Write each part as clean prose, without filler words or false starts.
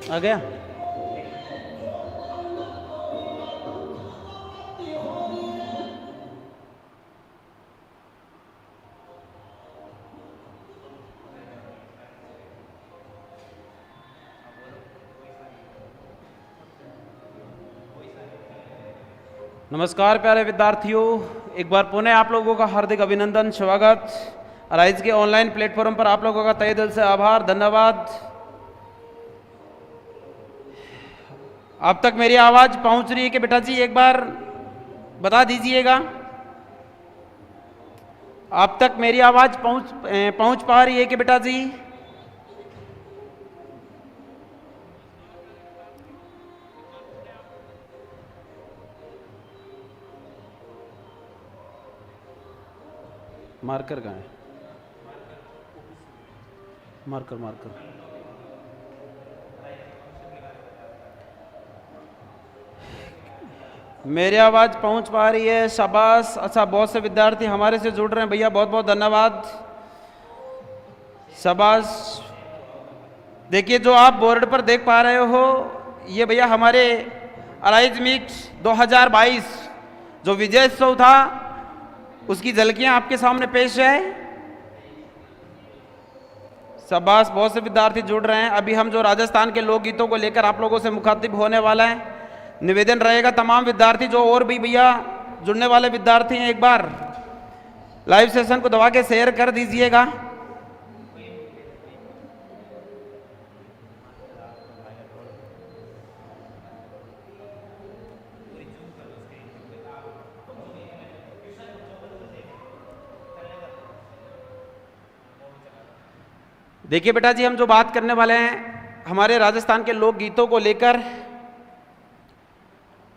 आ गया। नमस्कार प्यारे विद्यार्थियों, एक बार पुनः आप लोगों का हार्दिक अभिनंदन, स्वागत। अराइज के ऑनलाइन प्लेटफॉर्म पर आप लोगों का तहे दिल से आभार, धन्यवाद। अब तक मेरी आवाज पहुंच रही है कि बेटा जी? एक बार बता दीजिएगा। अब तक मेरी आवाज पहुंच पा रही है कि बेटा जी? मार्कर कहाँ है? मार्कर मार्कर मेरी आवाज पहुंच पा रही है? शाबाश। अच्छा, बहुत से विद्यार्थी हमारे से जुड़ रहे हैं भैया, बहुत बहुत धन्यवाद, शाबाश। देखिए, जो आप बोर्ड पर देख पा रहे हो ये भैया हमारे अराइज मीट 2022 जो विजयोत्सव था उसकी झलकियां आपके सामने पेश है। शाबाश, बहुत से विद्यार्थी जुड़ रहे हैं। अभी हम जो राजस्थान के लोकगीतों को लेकर आप लोगों से मुखातिब होने वाला है, निवेदन रहेगा तमाम विद्यार्थी जो और भी भैया जुड़ने वाले विद्यार्थी हैं, एक बार लाइव सेशन को दबा के शेयर कर दीजिएगा। देखिए बेटा जी, हम जो बात करने वाले हैं हमारे राजस्थान के लोकगीतों को लेकर,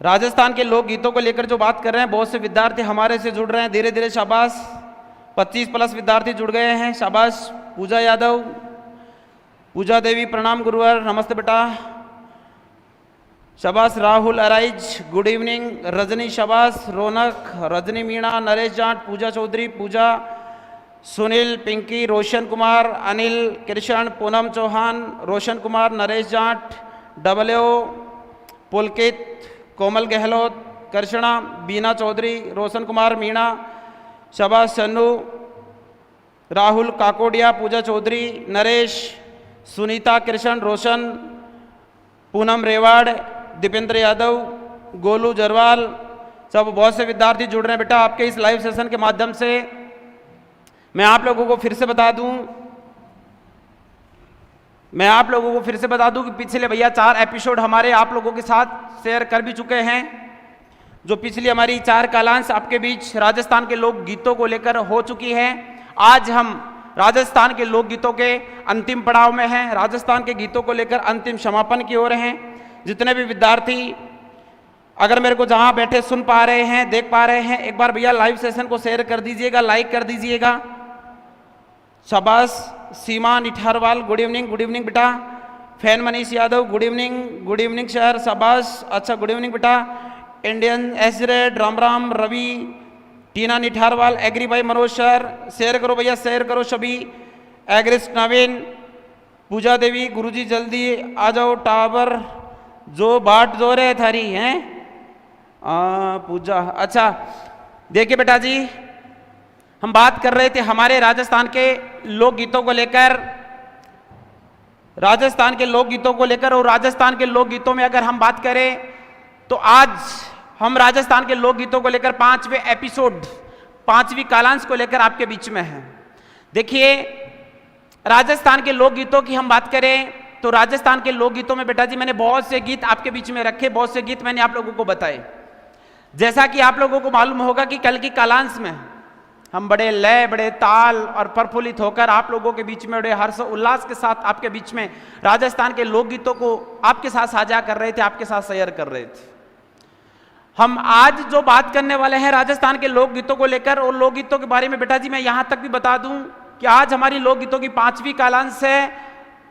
राजस्थान के लोकगीतों को लेकर जो बात कर रहे हैं, बहुत से विद्यार्थी हमारे से जुड़ रहे हैं धीरे धीरे, शाबाश। 25 प्लस विद्यार्थी जुड़ गए हैं, शाबाश। पूजा यादव, पूजा देवी, प्रणाम गुरुवर, नमस्ते बेटा, शाबाश। Rahul arise, good evening. Rajni, शाबाश। रौनक, रजनी मीणा, नरेश जाट, पूजा चौधरी, पूजा, सुनील, पिंकी, रोशन कुमार, अनिल, कृष्ण, पूनम चौहान, रोशन कुमार, नरेश जाट, डबल्यू, पुलकित, कोमल गहलोत, कृष्णा, बीना चौधरी, रोशन कुमार, मीणा, शाबाश। सन्नू, राहुल काकोडिया, पूजा चौधरी, नरेश, सुनीता, कृष्ण, रोशन, पूनम रेवाड़, दीपेंद्र यादव, गोलू जरवाल, सब बहुत से विद्यार्थी जुड़ रहे हैं बेटा आपके इस लाइव सेशन के माध्यम से। मैं आप लोगों को फिर से बता दूं कि पिछले भैया 4 एपिसोड हमारे आप लोगों के साथ शेयर कर भी चुके हैं। जो पिछली हमारी 4 कालांश आपके बीच राजस्थान के लोक गीतों को लेकर हो चुकी है। आज हम राजस्थान के लोक गीतों के अंतिम पड़ाव में हैं, राजस्थान के गीतों को लेकर अंतिम समापन की ओर हैं। जितने भी विद्यार्थी अगर मेरे को जहां बैठे सुन पा रहे हैं, देख पा रहे हैं, एक बार भैया लाइव सेशन को शेयर कर दीजिएगा, लाइक कर दीजिएगा, शाबाश। सीमा निठारवाल, गुड इवनिंग बेटा। Fan Manish Yadav, good evening शहर, शाबाश। अच्छा, गुड इवनिंग बेटा। इंडियन एसरेड, राम राम। रवि, टीना निठारवाल, एग्री भाई मनोज शहर, शेयर करो भैया, शेयर करो सभी। एग्रिस्ट नवीन, पूजा देवी, गुरुजी जल्दी आ जाओ, टावर जो बाट जो रहे थारी हैं पूजा। अच्छा, देखिए बेटा जी, हम बात कर रहे थे हमारे राजस्थान के लोकगीतों को लेकर, और राजस्थान के लोकगीतों में अगर हम बात करें तो आज हम राजस्थान के लोकगीतों को लेकर 5वें एपिसोड, 5वीं कालांश को लेकर आपके बीच में है। देखिए, राजस्थान के लोकगीतों की हम बात करें तो राजस्थान के लोकगीतों में बेटा जी मैंने बहुत से गीत आपके बीच में रखे, बहुत से गीत मैंने आप लोगों को बताए। जैसा कि आप लोगों को मालूम होगा कि कल की कालांश में हम बड़े लय, बड़े ताल और प्रफुल्लित होकर आप लोगों के बीच में बड़े हर्ष उल्लास के साथ आपके बीच में राजस्थान के लोकगीतों को आपके साथ साझा कर रहे थे, आपके साथ शेयर कर रहे थे। हम आज जो बात करने वाले हैं राजस्थान के लोकगीतों को लेकर, और लोकगीतों के बारे में बेटा जी मैं यहां तक भी बता दूं कि आज हमारी लोकगीतों की 5वीं कालांश है।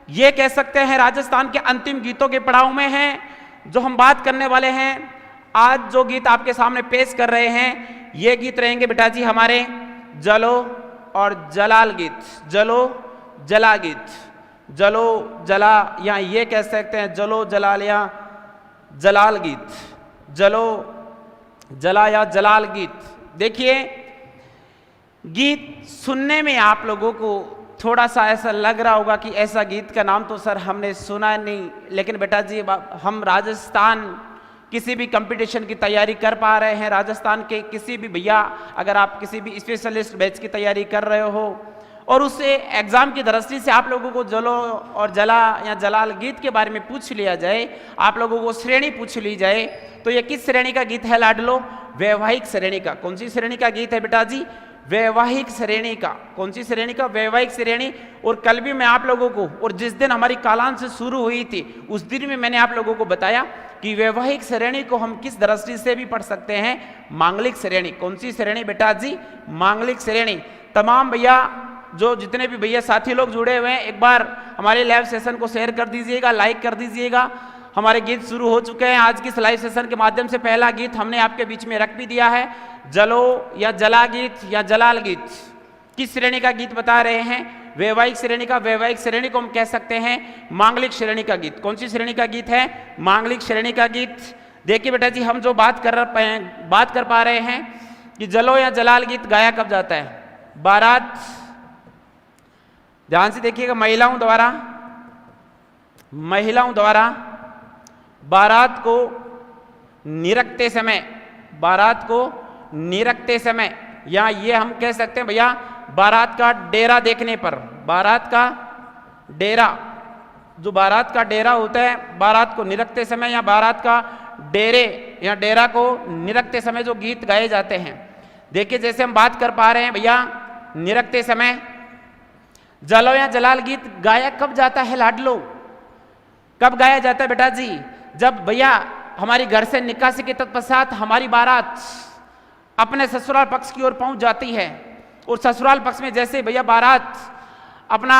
ये कह सकते हैं राजस्थान के अंतिम गीतों के पड़ाव में है। जो हम बात करने वाले हैं, आज जो गीत आपके सामने पेश कर रहे हैं, ये गीत रहेंगे बेटा जी हमारे जलो और जलाल गीत, जलो जला गीत। जलो जला, या ये कह सकते हैं जलो जलाल या जलाल गीत, जलो जला या जलाल गीत। देखिए गीत सुनने में आप लोगों को थोड़ा सा ऐसा लग रहा होगा कि ऐसा गीत का नाम तो सर हमने सुना नहीं, लेकिन बेटा जी हम राजस्थान किसी भी कंपटीशन की तैयारी कर पा रहे हैं, राजस्थान के किसी भी भैया अगर आप किसी भी स्पेशलिस्ट बैच की तैयारी कर रहे हो और उससे एग्जाम की दृष्टि से आप लोगों को जलो और जला या जलाल गीत के बारे में पूछ लिया जाए, आप लोगों को श्रेणी पूछ ली जाए, तो ये किस श्रेणी का गीत है लाडलो? वैवाहिक श्रेणी का। कौन सी श्रेणी का गीत है बेटा जी? वैवाहिक श्रेणी का। कौन सी श्रेणी का? वैवाहिक श्रेणी। और कल भी मैं आप लोगों को, और जिस दिन हमारी कालांश शुरू हुई थी उस दिन में मैंने आप लोगों को बताया कि वैवाहिक श्रेणी को हम किस दृष्टि से भी पढ़ सकते हैं, मांगलिक श्रेणी। कौन सी श्रेणी बेटा जी? मांगलिक श्रेणी। तमाम भैया जो जितने भी भैया साथी लोग जुड़े हुए हैं, एक बार हमारे लाइव सेशन को शेयर कर दीजिएगा, लाइक कर दीजिएगा। हमारे गीत शुरू हो चुके हैं। आज की इस लाइव सेशन के माध्यम से पहला गीत हमने आपके बीच में रख भी दिया है, जलो या जला गीत या जलाल गीत। किस श्रेणी का गीत बता रहे हैं? वैवाहिक श्रेणी का। वैवाहिक श्रेणी को हम कह सकते हैं मांगलिक श्रेणी का गीत। कौन सी श्रेणी का गीत है? मांगलिक श्रेणी का गीत। देखिए बेटा जी हम जो बात कर पा रहे हैं कि जलो या जलाल गीत गाया कब जाता है? बारात, ध्यान से देखिएगा, महिलाओं द्वारा बारात को निरखते समय, बारात को निरखते समय, या ये हम कह सकते हैं भैया बारात का डेरा देखने पर, बारात का डेरा, जो बारात का डेरा होता है, बारात को निरखते समय या बारात का डेरे या डेरा को निरखते समय जो गीत गाए जाते हैं। देखिए जैसे हम बात कर पा रहे हैं भैया निरखते समय, जलो या जलाल गीत गाया कब जाता है लाडलो? कब गाया जाता है बेटा जी? जब भैया हमारी घर से निकासी के तत्पश्चात हमारी बारात अपने ससुराल पक्ष की ओर पहुंच जाती है, और ससुराल पक्ष में जैसे भैया बारात अपना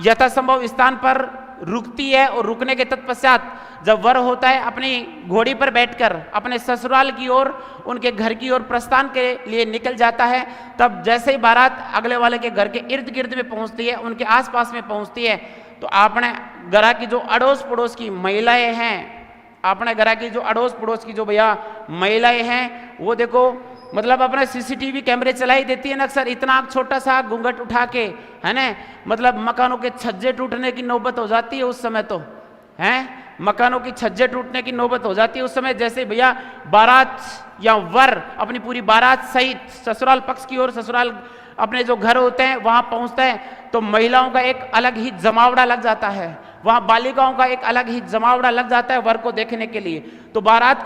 यथासंभव स्थान पर रुकती है, और रुकने के तत्पश्चात जब वर होता है अपनी घोड़ी पर बैठकर अपने ससुराल की ओर, उनके घर की ओर प्रस्थान के लिए निकल जाता है, तब जैसे ही बारात अगले वाले के घर के इर्द गिर्द में पहुंचती है, उनके आसपास में पहुंचती है, तो अपने घर की जो अड़ोस पड़ोस की महिलाएं हैं, अपने घर की जो अड़ोस पड़ोस की जो भैया महिलाएं हैं, वो देखो मतलब अपने सीसीटीवी कैमरे चलाई देती है ना अक्सर, इतना छोटा सा घूंघट उठा के, है ना, मतलब मकानों के छज्जे टूटने की नौबत हो जाती है उस समय, तो हैं मकानों की छज्जे टूटने की नौबत हो जाती है उस समय। जैसे भैया बारात या वर अपनी पूरी बारात सहित ससुराल पक्ष की ओर, ससुराल अपने जो घर होते हैं वहां पहुंचता है, तो महिलाओं का एक अलग ही जमावड़ा लग जाता है, वहां बालिकाओं का एक अलग ही जमावड़ा लग जाता है वर को देखने के लिए। तो बारात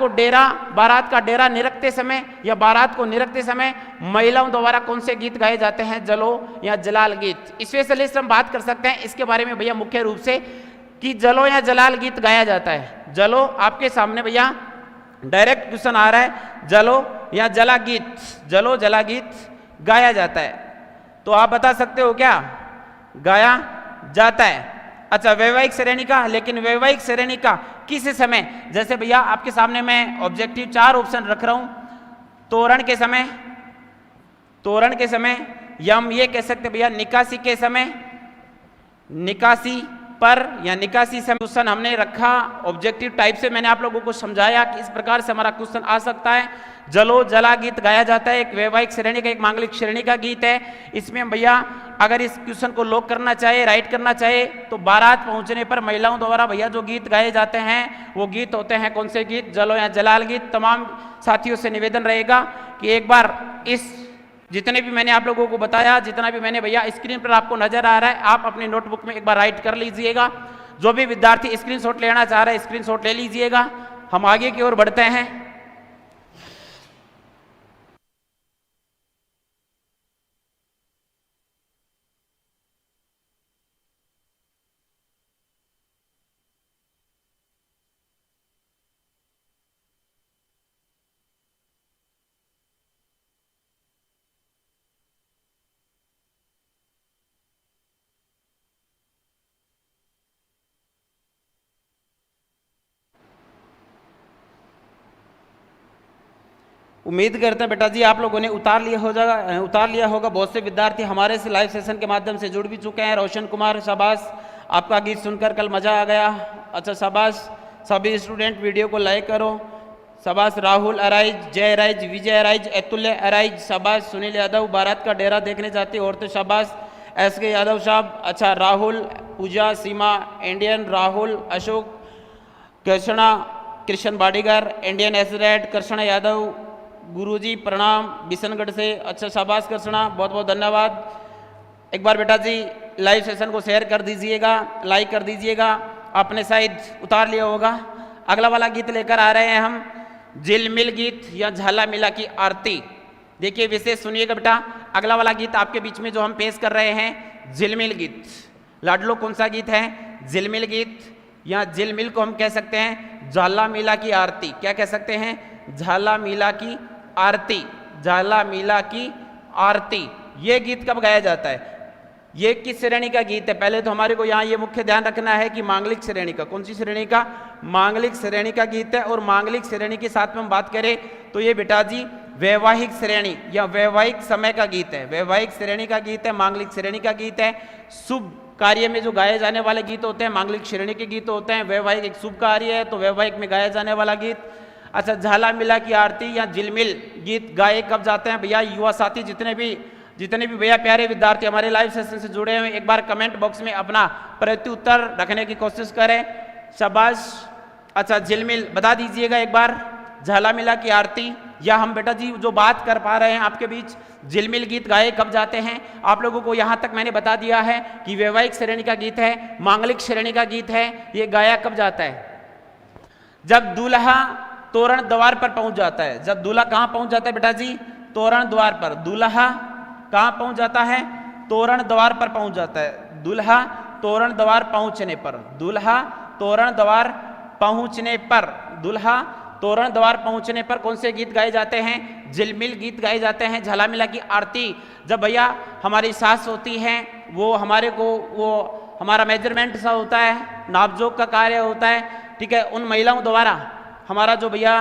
का डेरा निरखते समय या बारात को निरखते समय महिलाओं द्वारा कौन से गीत गाए जाते हैं? जलो या जलाल गीत। स्पेशलिस्ट हम बात कर सकते हैं इसके बारे में भैया मुख्य रूप से कि जलो या जलाल गीत गाया जाता है। जलो आपके सामने भैया डायरेक्ट क्वेश्चन आ रहा है, जलो या जला गीत, जलो जला गीत गाया जाता है, तो आप बता सकते हो क्या गाया जाता है? अच्छा वैवाहिक श्रेणी का, लेकिन वैवाहिक श्रेणी का किस समय? जैसे भैया आपके सामने मैं ऑब्जेक्टिव 4 ऑप्शन रख रहा हूं, तोरण के समय, या हम ये कह सकते भैया निकासी के समय, निकासी पर या निकासी समय क्वेश्चन हमने रखा ऑब्जेक्टिव टाइप से। मैंने आप लोगों को समझाया कि इस प्रकार से हमारा क्वेश्चन आ सकता है। जलो जला गीत गाया जाता है, एक वैवाहिक श्रेणी का, एक मांगलिक श्रेणी का गीत है। इसमें भैया अगर इस क्वेश्चन को लॉक करना चाहे, राइट करना चाहे, तो बारात पहुंचने पर महिलाओं द्वारा भैया जो गीत गाए जाते हैं वो गीत होते हैं कौन से गीत? जलो या जलाल गीत। तमाम साथियों से निवेदन रहेगा कि एक बार इस जितने भी मैंने आप लोगों को बताया, जितना भी मैंने भैया स्क्रीन पर आपको नजर आ रहा है, आप अपनी नोटबुक में एक बार राइट कर लीजिएगा। जो भी विद्यार्थी स्क्रीनशॉट लेना चाह रहा है स्क्रीनशॉट ले लीजिएगा। हम आगे की ओर बढ़ते हैं। उम्मीद करते हैं बेटा जी आप लोगों ने उतार लिया होगा। बहुत से विद्यार्थी हमारे से लाइव सेशन के माध्यम से जुड़ भी चुके हैं। रोशन कुमार शाबाश, आपका गीत सुनकर कल मज़ा आ गया। अच्छा शाबाश, सभी स्टूडेंट वीडियो को लाइक करो। शाबाश राहुल अराइज, जय राइज, विजय अराइज, अतुल्य अराइज, शाबाश सुनील यादव, बारात का डेरा देखने जाती औरतें, शाबाश एस के यादव साहब। अच्छा राहुल, पूजा, सीमा इंडियन, राहुल, अशोक, कृष्णा, कृष्ण बाडीगर इंडियन एसरेड, कृष्णा यादव, गुरुजी प्रणाम बिशनगढ़ से। अच्छा शाबाश कृष्णा, बहुत बहुत धन्यवाद। एक बार बेटा जी लाइव सेशन को शेयर कर दीजिएगा, लाइक कर दीजिएगा। आपने शायद उतार लिया होगा। अगला वाला गीत लेकर आ रहे हैं हम, झिलमिल गीत या झाला मिला की आरती। देखिए विशेष सुनिएगा बेटा, अगला वाला गीत आपके बीच में जो हम पेश कर रहे हैं झिलमिल गीत। लाडलो कौन सा गीत है? झिलमिल गीत, या झिलमिल को हम कह सकते हैं झाला मिला की आरती। क्या कह सकते हैं? झाला मिला की आरती, झाला मिला की आरती। ये गीत कब गाया जाता है? ये किस श्रेणी का गीत है? पहले तो हमारे को यहाँ ये मुख्य ध्यान रखना है कि मांगलिक श्रेणी का। कौन सी श्रेणी का? मांगलिक श्रेणी का गीत है। और मांगलिक श्रेणी के साथ में हम बात करें तो ये बेटा जी वैवाहिक श्रेणी या वैवाहिक समय का गीत है। वैवाहिक श्रेणी का गीत है, मांगलिक श्रेणी का गीत है। शुभ कार्य में जो गाए जाने वाले गीत होते हैं मांगलिक श्रेणी के गीत होते हैं। वैवाहिक एक शुभ कार्य है तो वैवाहिक में गाया जाने वाला गीत। अच्छा झाला मिला की आरती या झिलमिल गीत गाए कब जाते हैं भैया? युवा साथी जितने भी भैया प्यारे विद्यार्थी हमारे लाइव सेशन से जुड़े हुए, एक बार कमेंट बॉक्स में अपना प्रत्युत्तर रखने की कोशिश करें। शाबाश। अच्छा झिलमिल बता दीजिएगा एक बार, झाला मिला की आरती, या हम बेटा जी जो बात कर पा रहे हैं आपके बीच झिलमिल गीत गाए कब जाते हैं? आप लोगों को यहाँ तक मैंने बता दिया है कि वैवाहिक श्रेणी का गीत है, मांगलिक श्रेणी का गीत है। ये गाया कब जाता है? जब दूल्हा तोरण द्वार पर पहुंच जाता है। जब दूल्हा कहाँ पहुंच जाता है बेटा जी? तोरण द्वार पर। दूल्हा कहाँ पहुंच जाता है? तोरण द्वार पर पहुंच जाता है। दूल्हा तोरण द्वार पहुंचने पर, दूल्हा तोरण द्वार पहुंचने पर, दूल्हा तोरण द्वार पहुंचने पर कौन से गीत गाए जाते हैं? झिलमिल गीत गाए जाते हैं। झाला मिला की आरती जब भैया हमारी सास होती हैं, वो हमारे को वो हमारा मेजरमेंट सा होता है, नापजोक का कार्य होता है, ठीक है, उन महिलाओं द्वारा हमारा जो भैया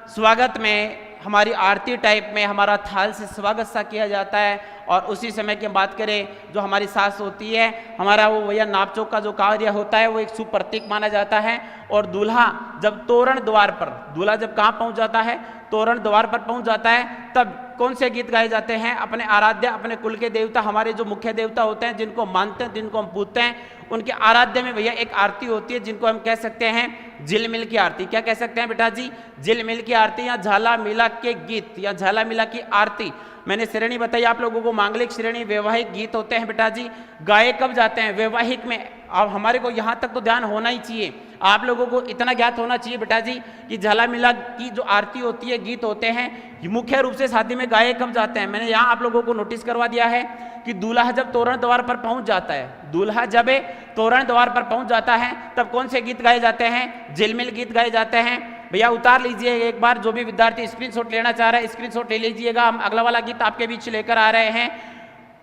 स्वागत में हमारी आरती टाइप में हमारा थाल से स्वागत सा किया जाता है। और उसी समय की बात करें जो हमारी सास होती है, हमारा वो भैया नापचोक का जो कार्य होता है वो एक शुभ प्रतीक माना जाता है। और दूल्हा जब तोरण द्वार पर, दूल्हा जब कहाँ पहुँच जाता है? तोरण द्वार पर पहुँच जाता है, तब कौन से गीत गाए जाते हैं? अपने आराध्य, अपने कुल के देवता, हमारे जो मुख्य देवता होते हैं जिनको मानते हैं, जिनको हम पूजते हैं, उनके आराध्य में भैया एक आरती होती है जिनको हम कह सकते हैं झिलमिल की आरती। क्या कह सकते हैं बेटा जी? झिलमिल की आरती या झाला मिला के गीत या झाला मिला की आरती। मैंने श्रेणी बताई आप लोगों को, मांगलिक श्रेणी वैवाहिक गीत होते हैं बेटा जी। गाए कब जाते हैं? वैवाहिक में। अब हमारे को यहाँ तक तो ध्यान होना ही चाहिए, आप लोगों को इतना ज्ञात होना चाहिए बेटा जी कि झाला मिला की जो आरती होती है, गीत होते हैं, मुख्य रूप से शादी में गाए कब जाते हैं? मैंने यहाँ आप लोगों को नोटिस करवा दिया है कि दूल्हा जब तोरण द्वार पर पहुंच जाता है, दूल्हा जब तोरण द्वार पर पहुंच जाता है तब कौन से गीत गाए जाते हैं? झिलमिल गीत गाए जाते हैं। भैया उतार लीजिए एक बार, जो भी विद्यार्थी स्क्रीनशॉट लेना चाह रहा है स्क्रीनशॉट ले लीजिएगा। हम अगला वाला गीत आपके बीच लेकर आ रहे हैं,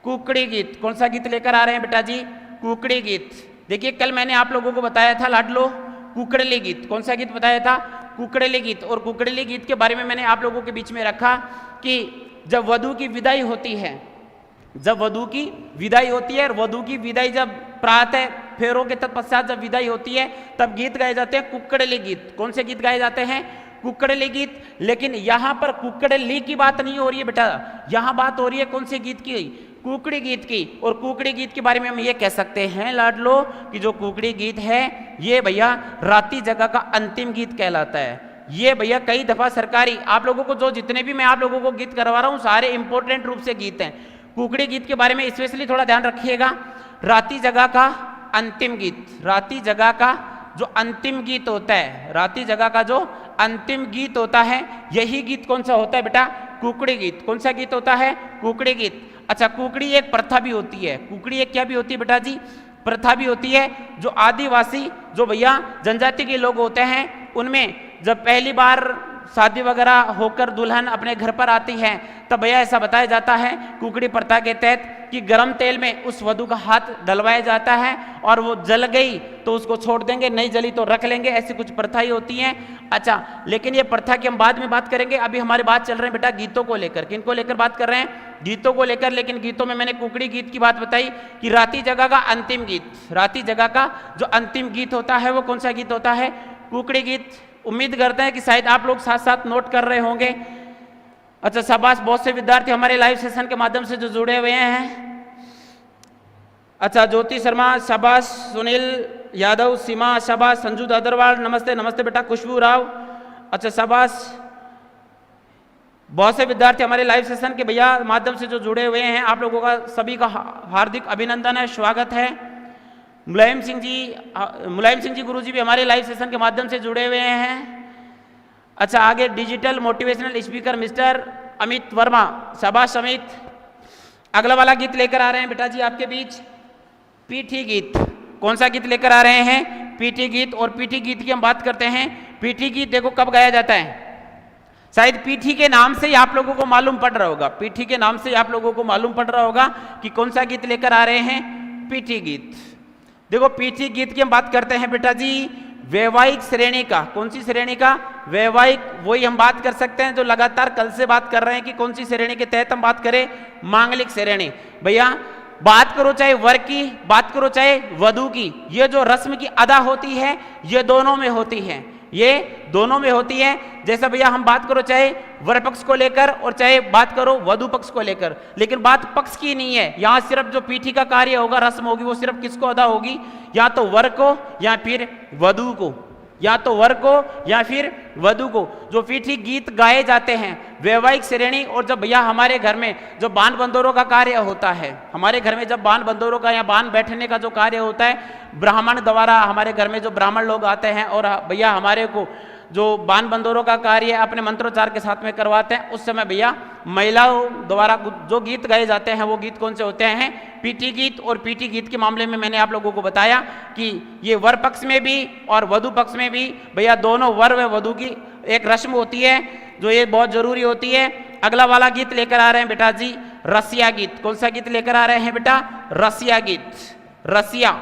कुकड़ी गीत। कौन सा गीत लेकर आ रहे हैं बेटा जी? कुकड़ी गीत। देखिए कल मैंने आप लोगों को बताया था लाडलो कुकड़ली गीत। कौन सा गीत बताया था? कुकड़ली गीत। और कुकड़ली गीत के बारे में मैंने आप लोगों के बीच में रखा कि जब वधू की विदाई होती है, जब वधू की विदाई होती है और वधू की विदाई जब प्रातः फेरों के तत्पश्चात जब विदाई होती है तब गीत गाए जाते हैं कुकड़ली गीत। कौन से गीत गाए जाते हैं? कुकड़ली गीत। लेकिन यहाँ पर कुकड़ली की बात नहीं हो रही है बेटा, यहाँ बात हो रही है कौन से गीत की? कुकड़ी गीत की। और कुकड़ी गीत के बारे में हम ये कह सकते हैं लाडलो कि जो कुकड़ी गीत है ये भैया राती जगह का अंतिम गीत कहलाता है। ये भैया कई दफा सरकारी, आप लोगों को जो जितने भी मैं आप लोगों को गीत करवा रहा हूँ सारे इंपॉर्टेंट रूप से गीत हैं। कुकड़ी गीत के बारे में स्पेशली थोड़ा ध्यान रखिएगा। राती जगह का अंतिम गीत, राती जगह का जो अंतिम गीत होता है, राती जगह का जो अंतिम गीत होता है, यही गीत कौन सा होता है बेटा? कुकड़ी गीत। कौन सा गीत होता है? कुकड़ी गीत। अच्छा कुकड़ी एक प्रथा भी होती है। कुकड़ी एक क्या भी होती है बेटा जी? प्रथा भी होती है। जो आदिवासी जो भैया जनजाति के लोग होते हैं उनमें जब पहली बार शादी वगैरह होकर दुल्हन अपने घर पर आती है तब भैया ऐसा बताया जाता है कुकड़ी प्रथा के तहत कि गरम तेल में उस वधू का हाथ डलवाया जाता है और वो जल गई तो उसको छोड़ देंगे, नहीं जली तो रख लेंगे, ऐसी कुछ प्रथाएं होती हैं। अच्छा, लेकिन ये प्रथा की हम बाद में बात करेंगे। अभी हमारी बात चल रही है बेटा गीतों को लेकर। किनको लेकर बात कर रहे हैं? गीतों को लेकर। लेकिन गीतों में मैंने कुकड़ी गीत की बात बताई कि राती जगह का अंतिम गीत, राती जगह का जो अंतिम गीत होता है वो कौन सा गीत होता है? कुकड़ी गीत। उम्मीद करते हैं कि शायद आप लोग साथ साथ नोट कर रहे होंगे। अच्छा शाबाश, बहुत से विद्यार्थी हमारे लाइव सेशन के माध्यम से जो जुड़े हुए हैं। अच्छा ज्योति शर्मा शाबाश, सुनील यादव, सीमा शाबाश, संजू दादरवाल नमस्ते, नमस्ते बेटा, खुशबू राव अच्छा शाबाश। बहुत से विद्यार्थी हमारे लाइव सेशन के भैया माध्यम से जो जुड़े हुए हैं, आप लोगों का सभी का हार्दिक अभिनंदन है, स्वागत है। मुलायम सिंह जी गुरुजी भी हमारे लाइव सेशन के माध्यम से जुड़े हुए हैं। अच्छा आगे digital motivational speaker mister Amit Verma, शाबाश अमित। अगला वाला गीत लेकर आ रहे हैं बेटा जी आपके बीच, पीठी गीत। कौन सा गीत लेकर आ रहे हैं? पीठी गीत। और पीठी गीत की हम बात करते हैं। पीठी गीत देखो कब गाया जाता है? शायद पीठी के नाम से ही आप लोगों को मालूम पड़ रहा होगा, पीठी के नाम से आप लोगों को मालूम पड़ रहा होगा कि कौन सा गीत लेकर आ रहे हैं? पीठी गीत। देखो पीठी गीत की हम बात करते हैं बेटा जी वैवाहिक श्रेणी का। कौन सी श्रेणी का? वैवाहिक। वही हम बात कर सकते हैं जो लगातार कल से बात कर रहे हैं कि कौन सी श्रेणी के तहत हम बात करें? मांगलिक श्रेणी। भैया बात करो चाहे वर की, बात करो चाहे वधू की, ये जो रस्म की अदा होती है ये दोनों में होती है, ये दोनों में होती है। जैसा भैया हम बात करो चाहे वर पक्ष को लेकर और चाहे बात करो वधू पक्ष को लेकर, लेकिन बात पक्ष की नहीं है। यहाँ सिर्फ जो पीठी का कार्य होगा, रस्म होगी, वो सिर्फ किसको अदा होगी? या तो वर को या फिर वधू को, या तो वर को या फिर वधू को। जो पीठी गीत गाए जाते हैं वैवाहिक श्रेणी। और जब भैया हमारे घर में जो बान बंदोरों का कार्य होता है, हमारे घर में जब बान बंदोरों का या बान बैठने का जो कार्य होता है, ब्राह्मण द्वारा हमारे घर में जो ब्राह्मण लोग आते हैं और भैया हमारे को जो बान बंदोरों का कार्य अपने मंत्रोच्चार के साथ में करवाते हैं, उस समय भैया महिलाओं द्वारा जो गीत गाए जाते हैं वो गीत कौन से होते हैं? पीठी गीत। और पीठी गीत के मामले में मैंने आप लोगों को बताया कि ये वर पक्ष में भी और वधू पक्ष में भी भैया दोनों वर व वधू की एक रस्म होती है जो ये बहुत जरूरी होती है। अगला वाला गीत लेकर आ रहे हैं बेटा जी रसिया गीत। कौन सा गीत लेकर आ रहे हैं बेटा? रसिया गीत। रसिया,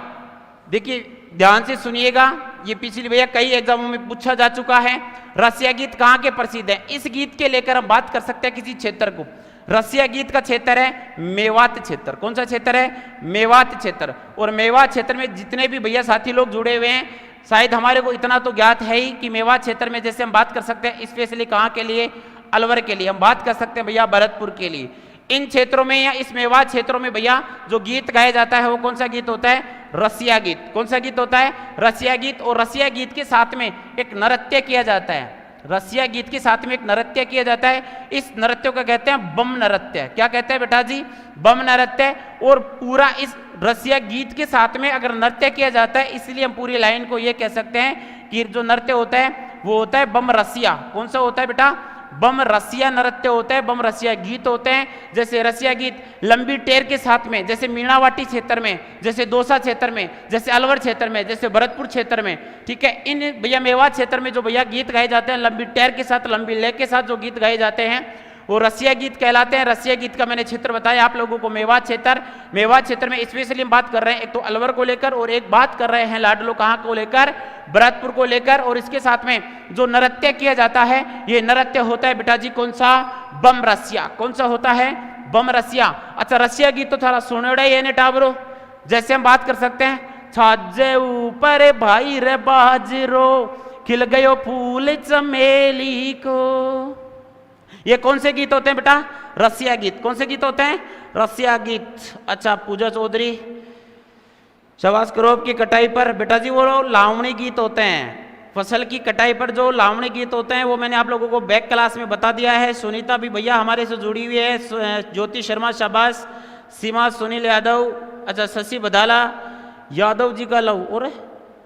देखिए ध्यान से सुनिएगा, ये पिछली भैया कई एग्जामों में पूछा जा चुका है। रसिया गीत कहाँ के प्रसिद्ध है? इस गीत के लेकर हम बात कर सकते हैं किसी क्षेत्र को। रसिया गीत का क्षेत्र है मेवात क्षेत्र। कौन सा क्षेत्र है? मेवात क्षेत्र। और मेवात क्षेत्र में जितने भी भैया साथी लोग जुड़े हुए हैं, शायद हमारे को इतना तो ज्ञात है ही कि मेवात क्षेत्र में जैसे हम बात कर सकते हैं स्पेशली कहाँ के लिए? अलवर के लिए। हम बात कर सकते हैं भैया भरतपुर के लिए। इन क्षेत्रों में या इस मेवात क्षेत्रों में भैया जो गीत गाया जाता है वो कौन सा गीत होता है? रसिया गीत। कौन सा गीत होता है? रसिया गीत। और रसिया गीत के साथ में एक नृत्य किया जाता है। रसिया गीत के साथ में एक नृत्य किया जाता है। इस नृत्य को कहते हैं बम नृत्य। क्या कहते हैं बेटा जी? बम नृत्य। और पूरा इस रसिया गीत के साथ में अगर नृत्य किया जाता है, इसलिए हम पूरी लाइन को ये कह सकते हैं कि जो नृत्य होता है वो होता है बम रसिया। कौन सा होता है बेटा? बम रसिया नृत्य होता है, बम रसिया गीत होते हैं। जैसे रसिया गीत लंबी टेर के साथ में, जैसे मीणावाटी क्षेत्र में, जैसे दौसा क्षेत्र में, जैसे अलवर क्षेत्र में, जैसे भरतपुर क्षेत्र में, ठीक है। इन भैया मेवात क्षेत्र में जो भैया गीत गाए जाते हैं लंबी टेर के साथ, लंबी लय के साथ जो गीत गाए जाते हैं वो रसिया गीत कहलाते हैं। रसिया गीत का मैंने क्षेत्र बताया आप लोगों को मेवात क्षेत्र। मेवात क्षेत्र में स्पेशली हम बात कर रहे हैं एक तो अलवर को लेकर और एक बात कर रहे हैं लाडलो कहाँ को लेकर? भरतपुर को लेकर। और इसके साथ में जो नृत्य किया जाता है ये नृत्य होता है बेटा जी कौन सा? बम रसिया। कौन सा होता है? बम रसिया। अच्छा रसिया गीत तो थोड़ा सुनोड़ा ही है ने टाबरो। जैसे हम बात कर सकते हैं छाजे ऊपर भाई रे बाजरो खिल गयो फूल चमेली को। ये कौन से गीत होते हैं बेटा? रसिया गीत। कौन से गीत होते हैं? रसिया गीत। अच्छा पूजा चौधरी शबाश। क्रोप की कटाई पर बेटा जी वो लावणी गीत होते हैं। फसल की कटाई पर जो लावणी गीत होते हैं वो मैंने आप लोगों को बैक क्लास में बता दिया है। सुनीता भी भैया हमारे से जुड़ी हुई है, ज्योति शर्मा शाबाश, सीमा, सुनील यादव, अच्छा शशि बदाला, यादव जी का लव। और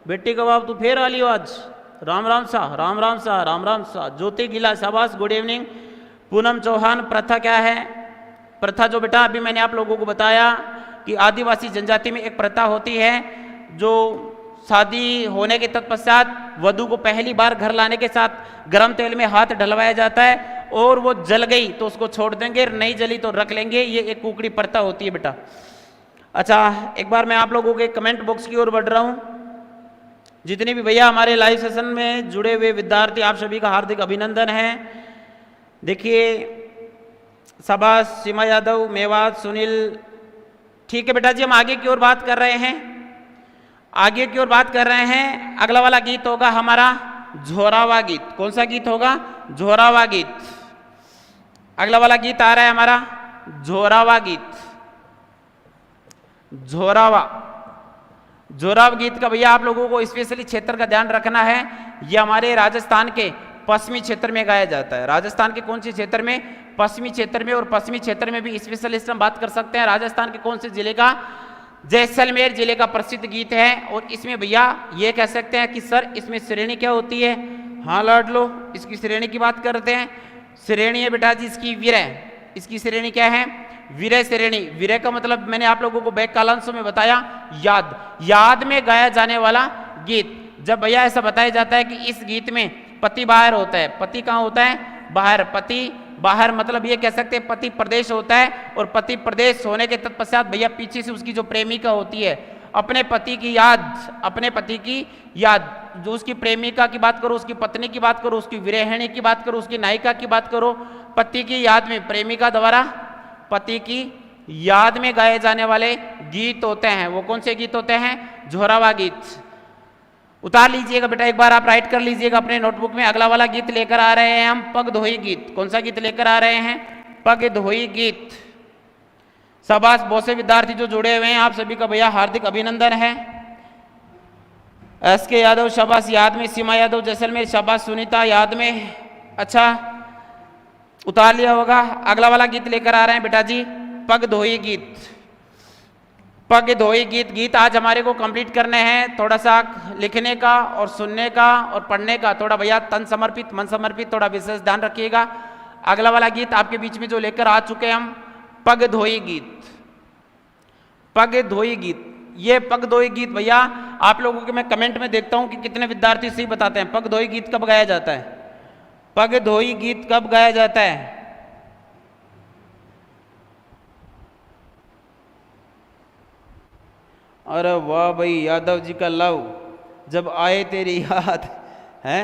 बेटी का बाप तू फिर आ लियो आज। राम राम सा, राम राम सा, राम राम सा। ज्योति गिला शाबाश, गुड इवनिंग। पूनम चौहान, प्रथा क्या है? प्रथा जो बेटा अभी मैंने आप लोगों को बताया कि आदिवासी जनजाति में एक प्रथा होती है जो शादी होने के तत्पश्चात वधू को पहली बार घर लाने के साथ गर्म तेल में हाथ डलवाया जाता है और वो जल गई तो उसको छोड़ देंगे, नहीं जली तो रख लेंगे। ये एक कुकड़ी प्रथा होती है बेटा। अच्छा, एक बार मैं आप लोगों के कमेंट बॉक्स की ओर बढ़ रहा हूँ। जितने भी भैया हमारे लाइव सेशन में जुड़े हुए विद्यार्थी, आप सभी का हार्दिक अभिनंदन है। देखिए, शाबाश, सीमा यादव, मेवात, सुनील, ठीक है बेटा जी। हम आगे की ओर बात कर रहे हैं, आगे की ओर बात कर रहे हैं। अगला वाला गीत होगा हमारा झोरावा गीत। कौन सा गीत होगा? झोरावा गीत। अगला वाला गीत आ रहा है हमारा झोरावा गीत। झोरावा गीत का भैया आप लोगों को स्पेशली क्षेत्र का ध्यान रखना है। यह हमारे राजस्थान के पश्चिमी क्षेत्र में गाया जाता है। राजस्थान के कौन से क्षेत्र में? पश्चिमी क्षेत्र में। और पश्चिमी क्षेत्र में भी स्पेशलिस्ट हम बात कर सकते हैं। राजस्थान के कौन से जिले का? जैसलमेर जिले का प्रसिद्ध गीत है। और इसमें भैया ये कह सकते हैं कि सर इसमें श्रेणी क्या होती है? हाँ लाड लो, इसकी श्रेणी की बात करते हैं। श्रेणी है बेटा जी इसकी विरह। इसकी श्रेणी क्या है? विरह श्रेणी। विरह का मतलब मैंने आप लोगों को बैक कालांशों में बताया, याद। याद में गाया जाने वाला गीत। जब भैया ऐसा बताया जाता है कि इस गीत में पति बाहर होता है। पति कहाँ होता है? बाहर। पति बाहर मतलब ये कह सकते हैं पति प्रदेश होता है। और पति प्रदेश होने के तत्पश्चात भैया पीछे से उसकी जो प्रेमिका होती है, अपने पति की याद, अपने पति की याद, जो उसकी प्रेमिका की बात करो, उसकी पत्नी की बात करो, उसकी विरहिणी की बात करो, उसकी नायिका की बात करो, पति की याद में, प्रेमिका द्वारा पति की याद में गाए जाने वाले गीत होते हैं। वो कौन से गीत होते हैं? झोरावा गीत। उतार लीजिएगा बेटा, एक बार आप राइट कर लीजिएगा अपने नोटबुक में। अगला वाला गीत लेकर आ रहे हैं हम पग धोई गीत। कौन सा गीत लेकर आ रहे हैं? पग धोई गीत। शाबाश, बहुत से विद्यार्थी जो जुड़े हुए हैं, आप सभी का भैया हार्दिक अभिनंदन है। एसके यादव शाबाश, याद में। सीमा यादव जैसलमेर शाबाश, सुनीता याद में। अच्छा, उतार लिया होगा। अगला वाला गीत लेकर आ रहे हैं बेटा जी पग धोई गीत। पग धोई गीत। गीत आज हमारे को कंप्लीट करने हैं। थोड़ा सा लिखने का और सुनने का और पढ़ने का थोड़ा भैया तन समर्पित, मन समर्पित, थोड़ा विशेष ध्यान रखिएगा। अगला वाला गीत आपके बीच में जो लेकर आ चुके हैं हम, पग धोई गीत। पग धोई गीत। ये पग धोई गीत भैया आप लोगों के मैं कमेंट में देखता हूं कि कितने विद्यार्थी सही बताते हैं। पग धोई गीत कब गाया जाता है? पग धोई गीत कब गाया जाता है? अरे वाह भाई, यादव जी का लव, जब आए तेरी याद है,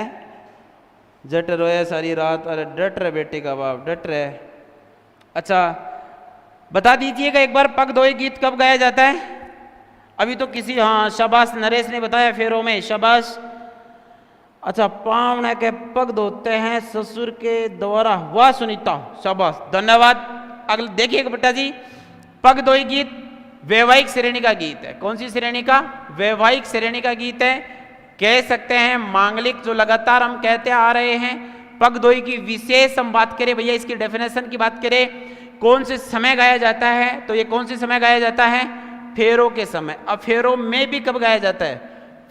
जट रोया सारी रात। अरे डट रहे बेटे का बाप, डट रहे। अच्छा, बता दीजिएगा एक बार पग धोई गीत कब गाया जाता है? अभी तो किसी, हाँ शाबाश, नरेश ने बताया फेरों में, शाबाश। अच्छा, पावने के पग धोते हैं ससुर के द्वारा। वाह सुनीता, शाबाश, धन्यवाद। अगले देखिएगा बेटा जी, पग धोई गीत वैवाहिक श्रेणी का गीत है। कौन सी श्रेणी का? वैवाहिक श्रेणी का गीत है। कह सकते हैं मांगलिक, जो लगातार हम कहते आ रहे हैं। पग धोई की विशेष हम बात करें भैया, इसकी डेफिनेशन की बात करें, कौन से समय गाया जाता है? तो ये कौन से समय गाया जाता है? फेरों के समय। अब फेरों में भी कब गाया जाता है?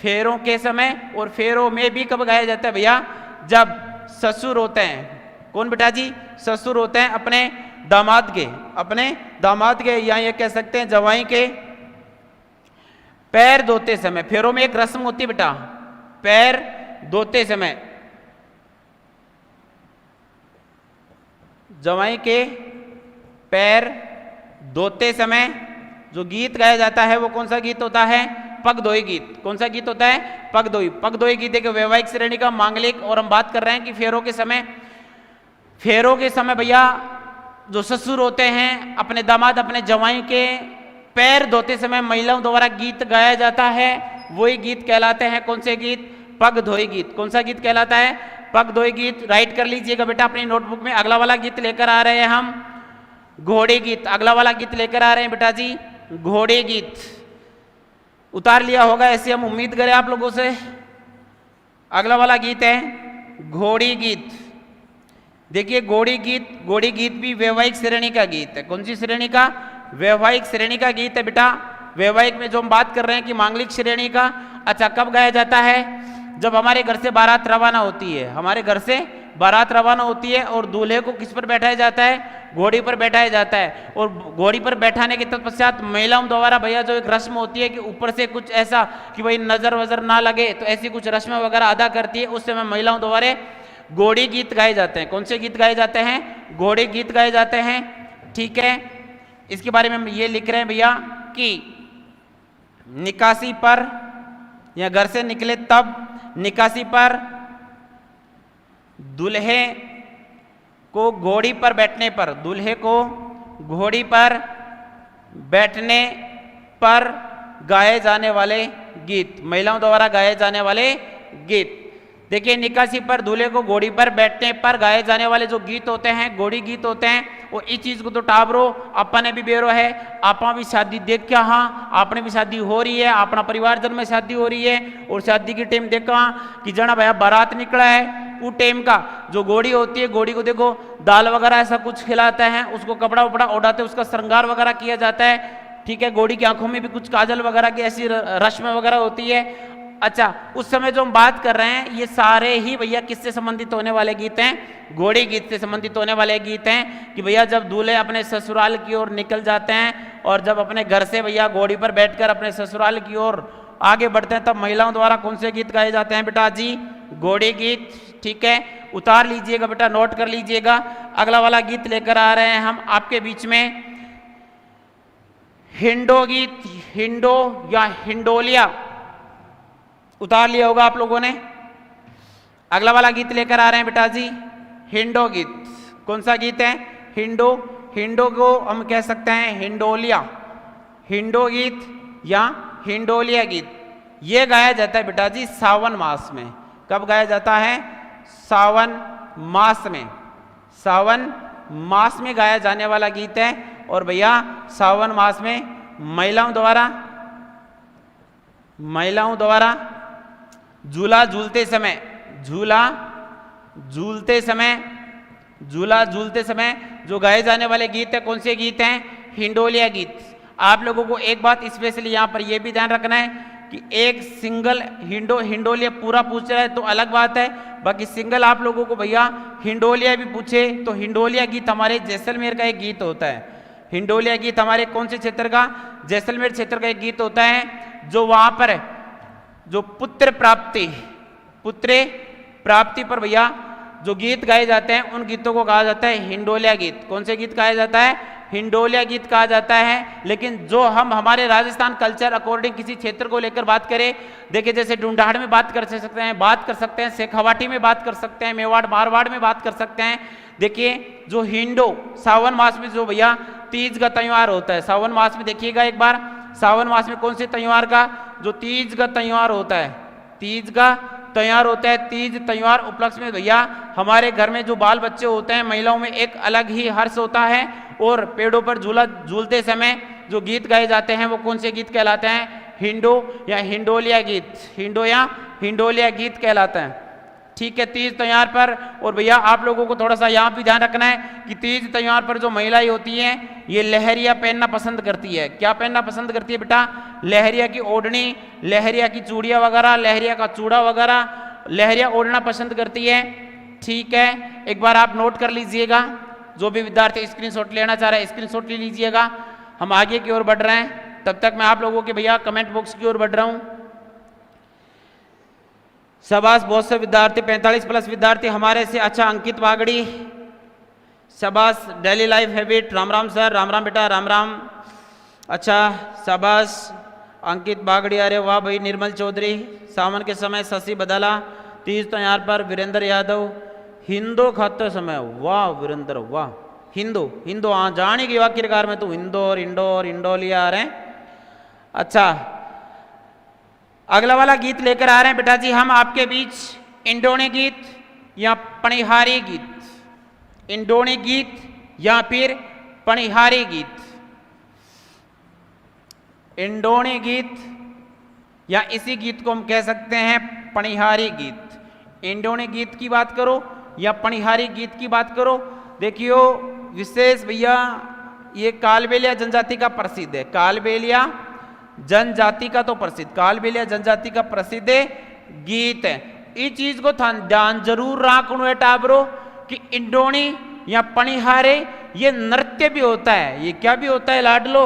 फेरों के समय। और फेरों में भी कब गाया जाता है भैया? जब ससुर होते हैं। कौन बेटा जी? ससुर होते हैं अपने दामाद के, अपने दामाद के, या ये कह सकते हैं जवाई के पैर धोते समय। फेरों में एक रस्म होती है बेटा, पैर धोते समय। जवाई के पैर धोते समय जो गीत गाया जाता है वो कौन सा गीत होता है? पग धोई गीत। कौन सा गीत होता है? पग धोई। पग धोई गीत एक वैवाहिक श्रेणी का मांगलिक। और हम बात कर रहे हैं कि फेरों के समय, फेरों के समय भैया जो ससुर होते हैं अपने दामाद, अपने जवाई के पैर धोते समय महिलाओं द्वारा गीत गाया जाता है, वही गीत कहलाते हैं कौन से गीत? पग धोई गीत। कौन सा गीत कहलाता है? पग धोई गीत। राइट कर लीजिएगा बेटा अपनी नोटबुक में। अगला वाला गीत लेकर आ रहे हैं हम घोड़े गीत। अगला वाला गीत लेकर आ रहे हैं बेटा जी घोड़े गीत। उतार लिया होगा ऐसे हम उम्मीद करें आप लोगों से। अगला वाला गीत है घोड़ी गीत। देखिए घोड़ी गीत, घोड़ी गीत भी वैवाहिक श्रेणी का गीत है। कौन सी श्रेणी का? वैवाहिक श्रेणी का गीत है बेटा। वैवाहिक में जो हम बात कर रहे हैं कि मांगलिक श्रेणी का। अच्छा, कब गाया जाता है? जब हमारे घर से बारात रवाना होती है। हमारे घर से बारात रवाना होती है और दूल्हे को किस पर बैठाया जाता है, घोड़ी पर बैठाया जाता है। और घोड़ी पर बैठाने के तत्पश्चात महिलाओं द्वारा भैया जो एक रस्म होती है कि ऊपर से कुछ ऐसा कि भाई नजर वजर ना लगे, तो ऐसी कुछ रस्में वगैरह अदा करती है। उस समय महिलाओं द्वारा घोड़ी गीत गाए जाते हैं। कौन से गीत गाए जाते हैं, घोड़ी गीत गाए जाते हैं। ठीक है, इसके बारे में हम ये लिख रहे हैं भैया कि निकासी पर या घर से निकले तब निकासी पर दूल्हे को घोड़ी पर बैठने पर, दूल्हे को घोड़ी पर बैठने पर गाए जाने वाले गीत, महिलाओं द्वारा गाए जाने वाले गीत। देखिए निकासी पर दूल्हे को घोड़ी पर बैठने पर गाए जाने वाले जो गीत होते हैं, घोड़ी गीत होते हैं, वो इस चीज को तो टाबरो अपा ने भी बेरो है, आपा भी शादी देख के, हाँ आपने भी शादी हो रही है, अपना परिवार जन में शादी हो रही है और शादी की टाइम देखा कि जना भैया बारात निकला है, वो टाइम का जो घोड़ी होती है, घोड़ी को देखो दाल वगैरह ऐसा कुछ खिलाता है, उसको कपड़ा वपड़ा उड़ाते, उसका श्रृंगार वगैरह किया जाता है। ठीक है, घोड़ी की आंखों में भी कुछ काजल वगैरह की ऐसी रस्म वगैरह होती है। अच्छा, उस समय जो हम बात कर रहे हैं ये सारे ही भैया किससे संबंधित होने वाले गीत हैं, घोड़ी गीत से संबंधित होने वाले गीत हैं कि भैया जब दूल्हे अपने ससुराल की ओर निकल जाते हैं और जब अपने घर से भैया घोड़ी पर बैठकर अपने ससुराल की ओर आगे बढ़ते हैं, तब महिलाओं द्वारा कौन से गीत गाए जाते हैं बेटा जी, घोड़ी गीत। ठीक है, उतार लीजिएगा बेटा, नोट कर लीजिएगा। अगला वाला गीत लेकर आ रहे हैं हम आपके बीच में, हिंडो गीत, हिंडो या हिंडोलिया, उतार लिया होगा आप लोगों ने। अगला वाला गीत लेकर आ रहे हैं बेटा जी, हिंडो गीत। कौन सा गीत है, हिंडो, हिंडो को हम कह सकते हैं हिंडोलिया, हिंडो गीत या हिंडोलिया गीत। ये गाया जाता है बेटा जी सावन मास में। कब गाया जाता है, सावन मास में, सावन मास में गाया जाने वाला गीत है। और भैया सावन मास में महिलाओं द्वारा झूला झूलते समय, झूला झूलते समय जो गाए जाने वाले गीत है, कौन से गीत हैं, हिंडोलिया गीत। आप लोगों को एक बात स्पेशली यहाँ पर यह भी ध्यान रखना है कि एक सिंगल हिंडोलिया पूरा पूछ रहा है तो अलग बात है, बाकी सिंगल आप लोगों को भैया हिंडोलिया भी पूछे तो हिंडोलिया गीत हमारे जैसलमेर का एक गीत होता है। हिंडोलिया गीत हमारे कौन से क्षेत्र का, जैसलमेर क्षेत्र का एक गीत होता है, जो वहां पर जो पुत्र प्राप्ति पर भैया जो गीत गाए जाते हैं उन गीतों को कहा जाता है हिंडोलिया गीत। कौन से गीत कहा जाता है, हिंडोलिया गीत कहा जाता है। लेकिन जो हम हमारे राजस्थान कल्चर अकॉर्डिंग किसी क्षेत्र को लेकर बात करें, देखिए जैसे ढूंढाड़ में बात कर सकते हैं, शेखावाटी में बात कर सकते हैं, मेवाड़ मारवाड़ में बात कर सकते हैं। देखिए जो हिंडो सावन मास में जो भैया तीज का त्योहार होता है, सावन मास में देखिएगा एक बार, सावन मास में कौन से त्योहार का, जो तीज का त्योहार होता है, तीज का त्योहार होता है। तीज त्योहार उपलक्ष्य में भैया हमारे घर में जो बाल बच्चे होते हैं, महिलाओं में एक अलग ही हर्ष होता है। और पेड़ों पर झूला झूलते समय जो गीत गाए जाते हैं वो कौन से गीत कहलाते हैं, हिंडो या हिंडोलिया गीत, हिंडो या हिंडोलिया गीत कहलाते हैं। ठीक है, तीज त्योहार पर। और भैया आप लोगों को थोड़ा सा यहाँ भी ध्यान रखना है कि तीज त्योहार पर जो महिलाएं होती हैं ये लहरिया पहनना पसंद करती है। क्या पहनना पसंद करती है बेटा, लहरिया की ओढ़नी, लहरिया की चूड़ियाँ वगैरह, लहरिया का चूड़ा वगैरह, लहरिया ओढ़ना पसंद करती है। ठीक है, एक बार आप नोट कर लीजिएगा, जो भी विद्यार्थी स्क्रीनशॉट लेना चाह रहे हैं स्क्रीनशॉट ले लीजिएगा। हम आगे की ओर बढ़ रहे हैं, तब तक मैं आप लोगों के भैया कमेंट बॉक्स की ओर बढ़ रहा हूँ। शाबाश, बहुत से विद्यार्थी 45+ विद्यार्थी हमारे से। अच्छा, अंकित बागड़ी, शाबाश। Daily life habit, Ram Ram sir, Ram Ram बेटा, राम राम। अच्छा शाबाश अंकित बागड़ी, अरे वाह भाई। निर्मल चौधरी, सावन के समय शशि बदाला, तीज त्योहार पर वीरेंद्र यादव, हिंदो खाते समय, वाह वीरेंद्र वाह। हिंदो हाँ जानी की वाक्यकार में तो इंदौर इंडोर इंडोलिया आ रहे हैं। अच्छा, अगला वाला गीत लेकर आ रहे हैं बेटा जी हम आपके बीच, इंडोनी गीत या पणिहारी गीत, इंडोनी गीत या फिर पणिहारी गीत। इंडोनी गीत या इसी गीत को हम कह सकते हैं पणिहारी गीत। इंडोनी गीत की बात करो या पणिहारी गीत की बात करो, देखियो विशेष भैया ये कालबेलिया जनजाति का प्रसिद्ध है। कालबेलिया जनजाति का तो प्रसिद्ध, कालबेलिया जनजाति का प्रसिद्ध गीत है। इस चीज को ध्यान जरूर रखना है टाबरो कि इंडोणी या पणिहारे ये नृत्य भी होता है। ये क्या भी होता है लाडलो?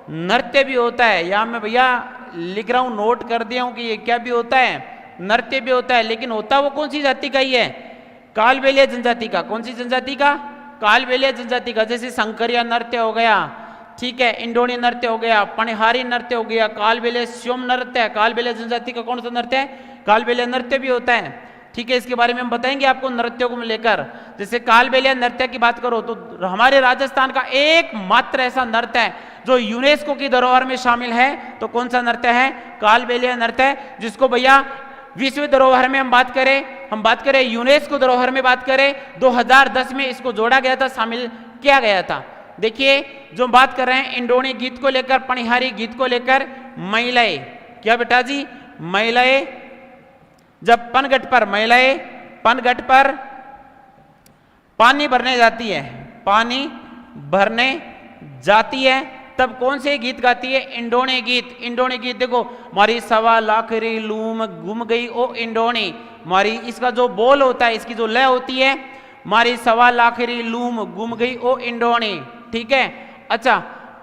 नृत्य भी होता है। या मैं भैया लिख रहा हूं, नोट कर दिया हूं कि ये क्या भी होता है, नृत्य भी होता है। लेकिन होता वो कौन सी जाति का ही है? कालबेलिया जनजाति का। कौन सी जनजाति का? कालबेलिया जनजाति का। जैसे शंकरिया नृत्य हो गया, ठीक है, इंडोणी नृत्य हो गया, पणिहारी नृत्य हो गया, कालबेलिया स्वयं नृत्य है। कालबेलिया जनजाति का कौन सा नृत्य है? कालबेलिया नृत्य भी होता है, ठीक है। इसके बारे में हम बताएंगे आपको नृत्यों को लेकर। जैसे कालबेलिया नृत्य की बात करो तो हमारे राजस्थान का एकमात्र ऐसा नृत्य है जो यूनेस्को की धरोहर में शामिल है। तो कौन सा नृत्य है? कालबेलिया नृत्य, जिसको भैया विश्व धरोहर में हम बात करें यूनेस्को धरोहर में बात करें 2010 में इसको जोड़ा गया था, शामिल किया गया था। देखिए जो बात कर रहे हैं इंडोणी गीत को लेकर, पणिहारी गीत को लेकर, महिलाएं, क्या बेटा जी? महिलाएं जब पनघट पर पानी भरने जाती है, पानी भरने जाती है, तब कौन से गीत गाती है? इंडोणी गीत। इंडोणी गीत देखो, मारी सवा लाखरी लूम गुम गई ओ इंडोणी। मारी, इसका जो बोल होता है, इसकी जो लय होती है, मारी सवा लाखरी लूम गुम गई ओ इंडोणी, ठीक है। अच्छा,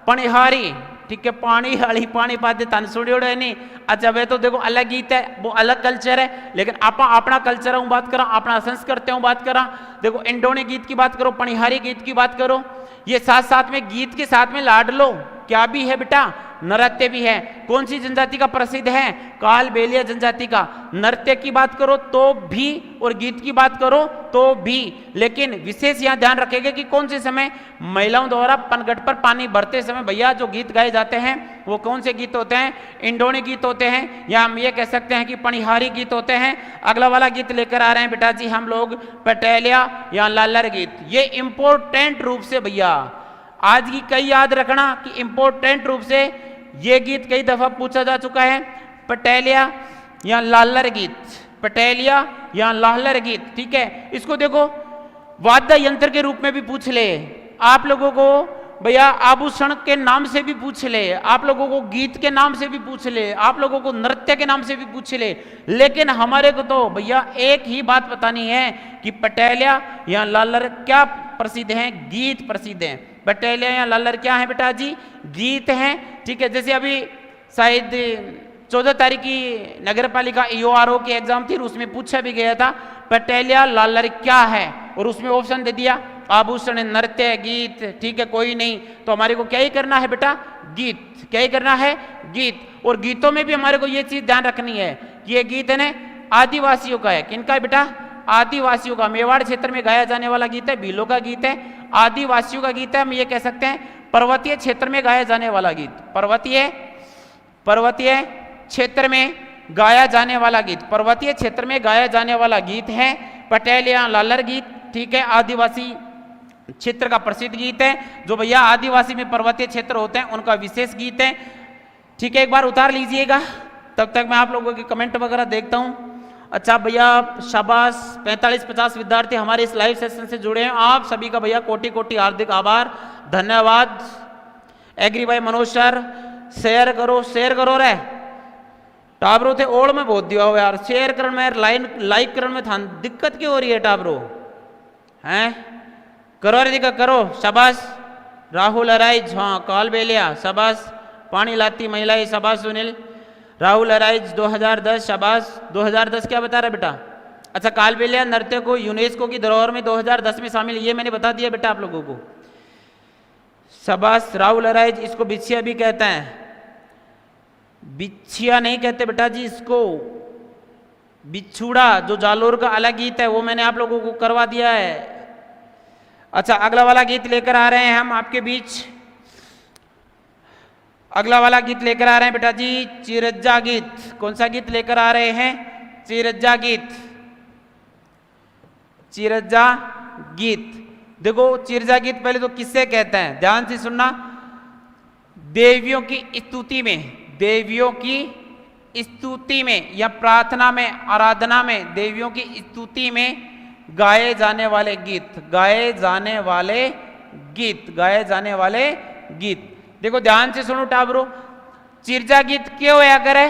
पणिहारी, ठीक है, पानी हली पानी पाते तन सुड़ियोड़ है नहीं। अच्छा वे तो देखो अलग गीत है, वो अलग कल्चर है, लेकिन अपना कल्चर हूँ बात करा, अपना संस्कृति हूँ बात करा। देखो इंडोणी गीत की बात करो, पणिहारी गीत की बात करो, ये साथ साथ में गीत के साथ में लाडलो क्या भी है बेटा? नृत्य भी है। कौन सी जनजाति का प्रसिद्ध है? कालबेलिया जनजाति का। नृत्य की बात करो तो भी और गीत की बात करो तो भी, लेकिन विशेष यहां ध्यान रखेगा कि कौन से समय महिलाओं द्वारा पनघट पर पानी भरते समय भैया जो गीत गाए जाते हैं वो कौन से गीत होते हैं? इंडोणी गीत होते हैं, या हम ये कह सकते हैं कि पणिहारी गीत होते हैं। अगला वाला गीत लेकर आ रहे हैं बेटा जी हम लोग, पटेलिया या लालर गीत। ये इंपॉर्टेंट रूप से भैया आज की कई याद रखना कि इंपॉर्टेंट रूप से ये गीत कई दफा पूछा जा चुका है, पटेलिया या लालर गीत, पटेलिया या लालर गीत, ठीक है। इसको देखो वाद्य यंत्र के रूप में भी पूछ ले, आप लोगों को भैया आभूषण के नाम से भी पूछ ले, आप लोगों को गीत के नाम से भी पूछ ले, आप लोगों को नृत्य के नाम से भी पूछ ले, लेकिन हमारे को तो भैया एक ही बात बतानी है कि पटेलिया या लालर क्या प्रसिद्ध हैं? गीत प्रसिद्ध हैं। पटेलिया या लालर क्या है बेटा जी? गीत हैं, ठीक है। जैसे अभी शायद 14 तारीख की नगर पालिका EORO की एग्जाम थी, उसमें पूछा भी गया था पटेलिया लालर क्या है, और उसमें ऑप्शन दे दिया आभूषण, नृत्य, गीत, ठीक है। कोई नहीं तो हमारे को क्या ही करना है बेटा? गीत। क्या ही करना है? गीत। और गीतों में भी हमारे को ये चीज ध्यान रखनी है कि ये गीत है ना आदिवासियों का है। किनका है बेटा? आदिवासियों का। मेवाड़ क्षेत्र में गाया जाने वाला गीत है, भीलों का गीत है, आदिवासियों का गीत है। हम ये कह सकते हैं पर्वतीय क्षेत्र में गाया जाने वाला गीत, पर्वतीय क्षेत्र में गाया जाने वाला गीत, पर्वतीय क्षेत्र में गाया जाने वाला गीत है पटेलिया लालर गीत, ठीक है। आदिवासी क्षेत्र का प्रसिद्ध गीत है, जो भैया आदिवासी में पर्वतीय क्षेत्र होते हैं उनका विशेष गीत है, ठीक है। एक बार उतार लीजिएगा, तब तक मैं आप लोगों के कमेंट वगैरह देखता हूं। अच्छा भैया शाबाश, 45-50 विद्यार्थी हमारे इस लाइव सेशन से जुड़े हैं। आप सभी का भैया कोटि कोटि हार्दिक आभार, धन्यवाद। एग्री भाई मनोज सर शेयर करो रे टाबरो थे ओढ़ में बहुत दिया हो यार, शेयर करने में लाइक करने में था दिक्कत क्यों हो रही है टाबरो हैं? करो रे दिक्कत करो, शाबाश। राहुल अराइज, हाँ कालबेलिया, शाबाश। पानी लाती महिलाएं, शाबाश सुनील। राहुल अराइज 2010, शाबाश। 2010 क्या बता रहा बेटा? अच्छा, कालबेलिया नृत्य को यूनेस्को की धरोहर में 2010 में शामिल, ये मैंने बता दिया बेटा आप लोगों को, शाबाश। राहुल अराइज, इसको बिछिया भी कहते हैं, बिछिया नहीं कहते बेटा जी इसको, बिछुड़ा जो जालोर का अलग गीत है वो मैंने आप लोगों को करवा दिया है। अच्छा, अगला वाला गीत लेकर आ रहे हैं हम आपके बीच, अगला वाला गीत लेकर आ रहे हैं बेटा जी चिरज्जा गीत। कौन सा गीत लेकर आ रहे हैं? चिरज्जा गीत, चिरज्जा गीत। देखो चिरज्जा गीत पहले तो किससे कहते हैं, ध्यान से सुनना। देवियों की स्तुति में, देवियों की स्तुति में या प्रार्थना में, आराधना में, देवियों की स्तुति में गाए जाने वाले गीत, गाए जाने वाले गीत, गाए जाने वाले गीत। देखो ध्यान से सुनो टाबरो, चिरजा गीत क्यों होया करे?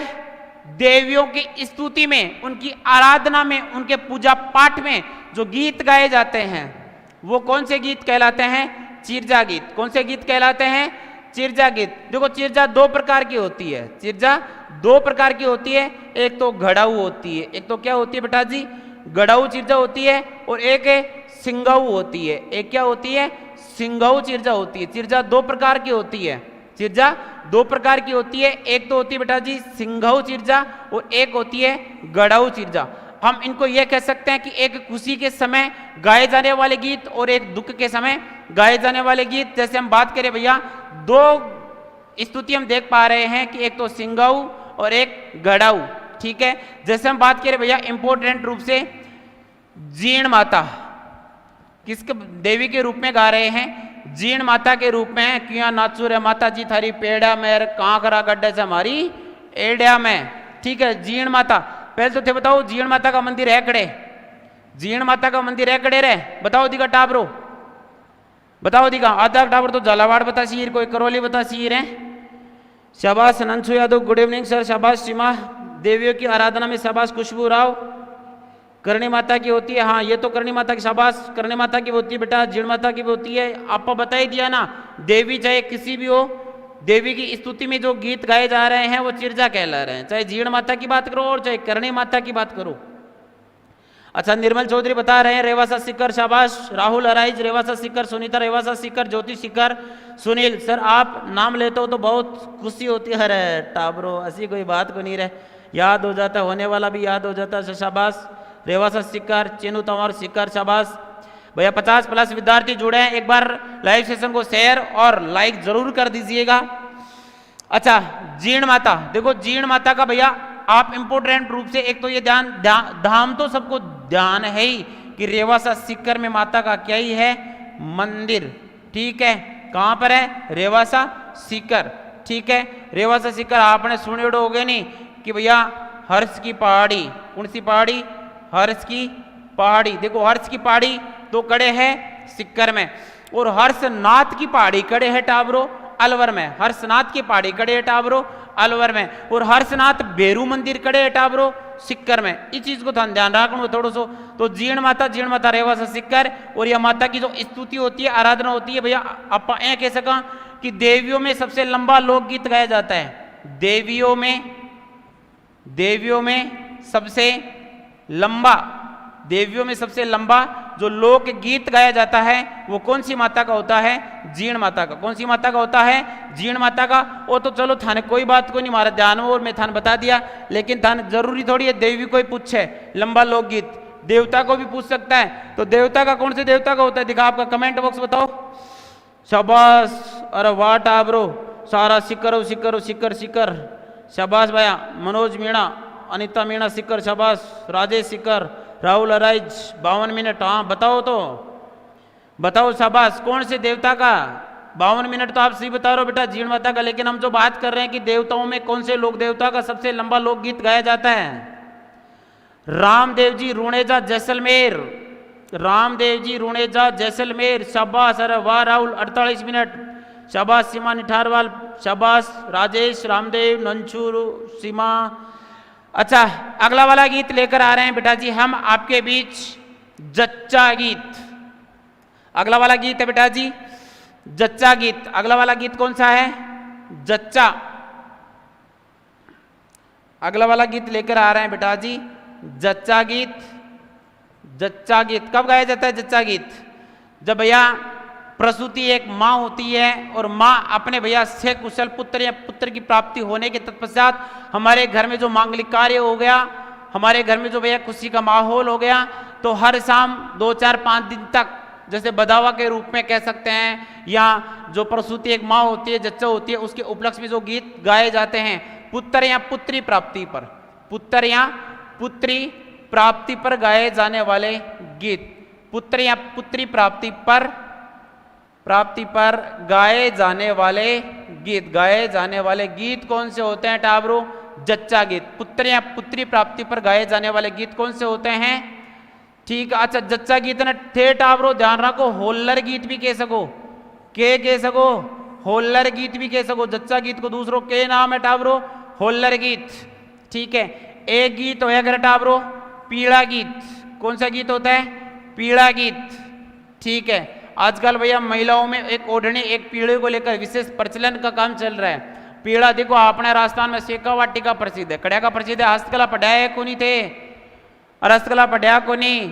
देवियों की स्तुति में, उनकी आराधना में, उनके पूजा पाठ में जो गीत गाए जाते हैं वो कौन से गीत कहलाते हैं? चिरजा गीत। कौन से गीत कहलाते हैं? चिरजा गीत। देखो चिरजा दो प्रकार की होती है, चिरजा दो प्रकार की होती है। एक तो घड़ाऊ होती है, एक तो क्या होती है बेटा जी? गड़ाऊ चिरजा होती है, और एक है सिंगाऊ होती है। एक क्या होती है? सिंगाऊ चिरजा होती है। चिरजा दो प्रकार की होती है, चिरजा दो प्रकार की होती है। एक तो होती है बेटा जी सिंगाऊ चिरजा, और एक होती है गड़ाऊ चिरजा। हम इनको यह कह सकते हैं कि एक खुशी के समय गाए जाने वाले गीत और एक दुख के समय गाए जाने वाले गीत। जैसे हम बात करें भैया, दो स्तुति हम देख पा रहे हैं कि एक तो सिंगाऊ और एक गड़ाऊ, ठीक है। जैसे हम बात करें भैया इंपॉर्टेंट रूप से, जीण माता किसके देवी के रूप में गा रहे हैं? जीण माता के रूप में। क्यों नाचू रे माता जी थारी पेड़ा मेर कांकरा गड्ढे से हमारी एडिया में, ठीक है। जीण माता, पहले तो थे बताओ जीण माता का मंदिर है कड़े? जीण माता का मंदिर है कड़े रे? बताओ दिखा टाबरो, बताओ दिखा। आधा टाबर तो झालावाड़ बता सीर, कोई करौली बता सीर है। शाबाश नंसू यादव, गुड इवनिंग सर। शाबाश सीमा, देवियों की आराधना में शाबाश खुशबू राव। करणी माता की होती है, हाँ ये तो करणी माता की, शाबाश। करणी माता की होती है बेटा, जीण माता की होती है। आपको बता ही दिया ना, देवी चाहे किसी भी हो, देवी की स्तुति में जो गीत गाए जा रहे हैं वो चिरजा कहला रहे हैं, चाहे जीण माता की बात करो और चाहे करणी माता की बात करो। अच्छा, निर्मल चौधरी बता रहे हैं रेवासा सीकर, शाबाश। राहुल अराइज रेवासा सीकर, सुनीता रेवासा सीकर, ज्योति सीकर, सुनील सर आप नाम लेते हो तो बहुत खुशी होती है। अरे टाबरो ऐसी कोई बात को नहीं रहे, याद हो जाता, होने वाला भी याद हो जाता है। शाबाश रेवासा सीकर, चेनू तंवर सीकर, शाबाश भैया। 50+ विद्यार्थी जुड़े हैं, एक बार लाइव सेशन को शेयर और लाइक जरूर कर दीजिएगा। अच्छा, जीण माता, देखो जीण माता का भैया आप इंपोर्टेंट रूप से एक तो ये ध्यान, धाम तो सबको ध्यान है ही कि रेवासा सीकर में माता का क्या ही है? मंदिर, ठीक है। कहां पर है? रेवासा सीकर, ठीक है। रेवासा सीकर आपने सुने होगे नहीं कि भैया हर्ष की पहाड़ी, कौन सी पहाड़ी? हर्ष की पहाड़ी। देखो हर्ष की पहाड़ी तो कड़े है सीकर में, और हर्षनाथ की पहाड़ी कड़े है टाबरो अलवर में। हर्षनाथ की पहाड़ी कड़े है टाबरो अलवर में, और हर्षनाथ बेरू मंदिर कड़े है टाबरो सीकर में। इस चीज को ध्यान रखना थोड़ा सो। तो जीण माता रेवासा सीकर, और यह माता की जो स्तुति होती है, आराधना होती है भैया, आप कह सका कि देवियों में सबसे लंबा लोकगीत गाया जाता है। देवियों में सबसे लंबा जो लोक गीत गाया जाता है वो कौन सी माता का होता है? जीण माता का। कौन सी माता का होता है? जीण माता का। वो तो चलो थाने कोई बात को नहीं मारा ध्यान में, और मैं थाने बता दिया, लेकिन थाने जरूरी थोड़ी है देवी को ही पूछे लंबा लोकगीत, देवता को भी पूछ सकता है। तो देवता का कौन से देवता का होता है? दिखा आपका कमेंट बॉक्स बताओ। शाबाश, अरे वाह टाबरो, सारा सिकर सिकर। शाबाश भैया, मनोज मीणा, अनिता मीणा सिकर, शाबाश। राजेश सिकर, राहुल अराइज 52 मिनट, हाँ बताओ तो बताओ, शाबाश। कौन से देवता का? 52 मिनट तो आप सही बता रहे हो बेटा, जीण माता का। लेकिन हम जो बात कर रहे हैं कि देवताओं में कौन से लोक देवता का सबसे लंबा लोकगीत गाया जाता है? रामदेव जी रुणेजा जैसलमेर, रामदेव जी रुणेजा जैसलमेर, शाबाश। अरे वाह राहुल, 48 मिनट, शाबाश। सीमा निठारवाल, शाबाश। राजेश, रामदेव, नंचूर, सीमा। अच्छा, अगला वाला गीत लेकर आ रहे हैं बेटा जी हम आपके बीच, जच्चा गीत। अगला वाला गीत है बेटा जी जच्चा गीत। अगला वाला गीत कौन सा है? जच्चा। अगला वाला गीत लेकर आ रहे हैं बेटा जी जच्चा गीत। जच्चा गीत कब गाया जाता है? जच्चा गीत जब भैया प्रसूति एक माँ होती है और माँ अपने भैया से कुशल पुत्र या पुत्र की प्राप्ति होने के तत्पश्चात हमारे घर में जो मांगलिक कार्य हो गया, हमारे घर में जो भैया खुशी का माहौल हो गया, तो हर शाम 2, 4, 5 दिन तक जैसे बदावा के रूप में कह सकते हैं, या जो प्रसूति एक माँ होती है, जच्चा होती है, उसके उपलक्ष्य में जो गीत गाए जाते हैं पुत्र या पुत्री प्राप्ति पर, पुत्र या पुत्री प्राप्ति पर गाए जाने वाले गीत, पुत्र या पुत्री प्राप्ति पर गाए जाने वाले गीत कौन से होते हैं टाबरू? जच्चा गीत। पुत्र या पुत्री प्राप्ति पर गाए जाने वाले गीत कौन से होते हैं? ठीक। अच्छा, जच्चा गीत न थे टाबरो, ध्यान रखो, होल्लर गीत भी कह सको, कह सको, होल्लर गीत भी कह सको। जच्चा गीत को दूसरों के नाम है टाबरो, होल्लर गीत। ठीक है। एक गीत होया करे टाबरो पीड़ा गीत। कौन सा गीत होता है? पीड़ा गीत, ठीक है। आजकल भैया महिलाओं में एक ओढ़नी एक पीड़े को लेकर विशेष प्रचलन का काम चल रहा है। पीड़ा देखो अपने राजस्थान में शेखावाटी का प्रसिद्ध है, कड़िया का प्रसिद्ध है। हस्तकला पढ़ाया को नहीं थे और हस्तकला पढ़ाया को नहीं,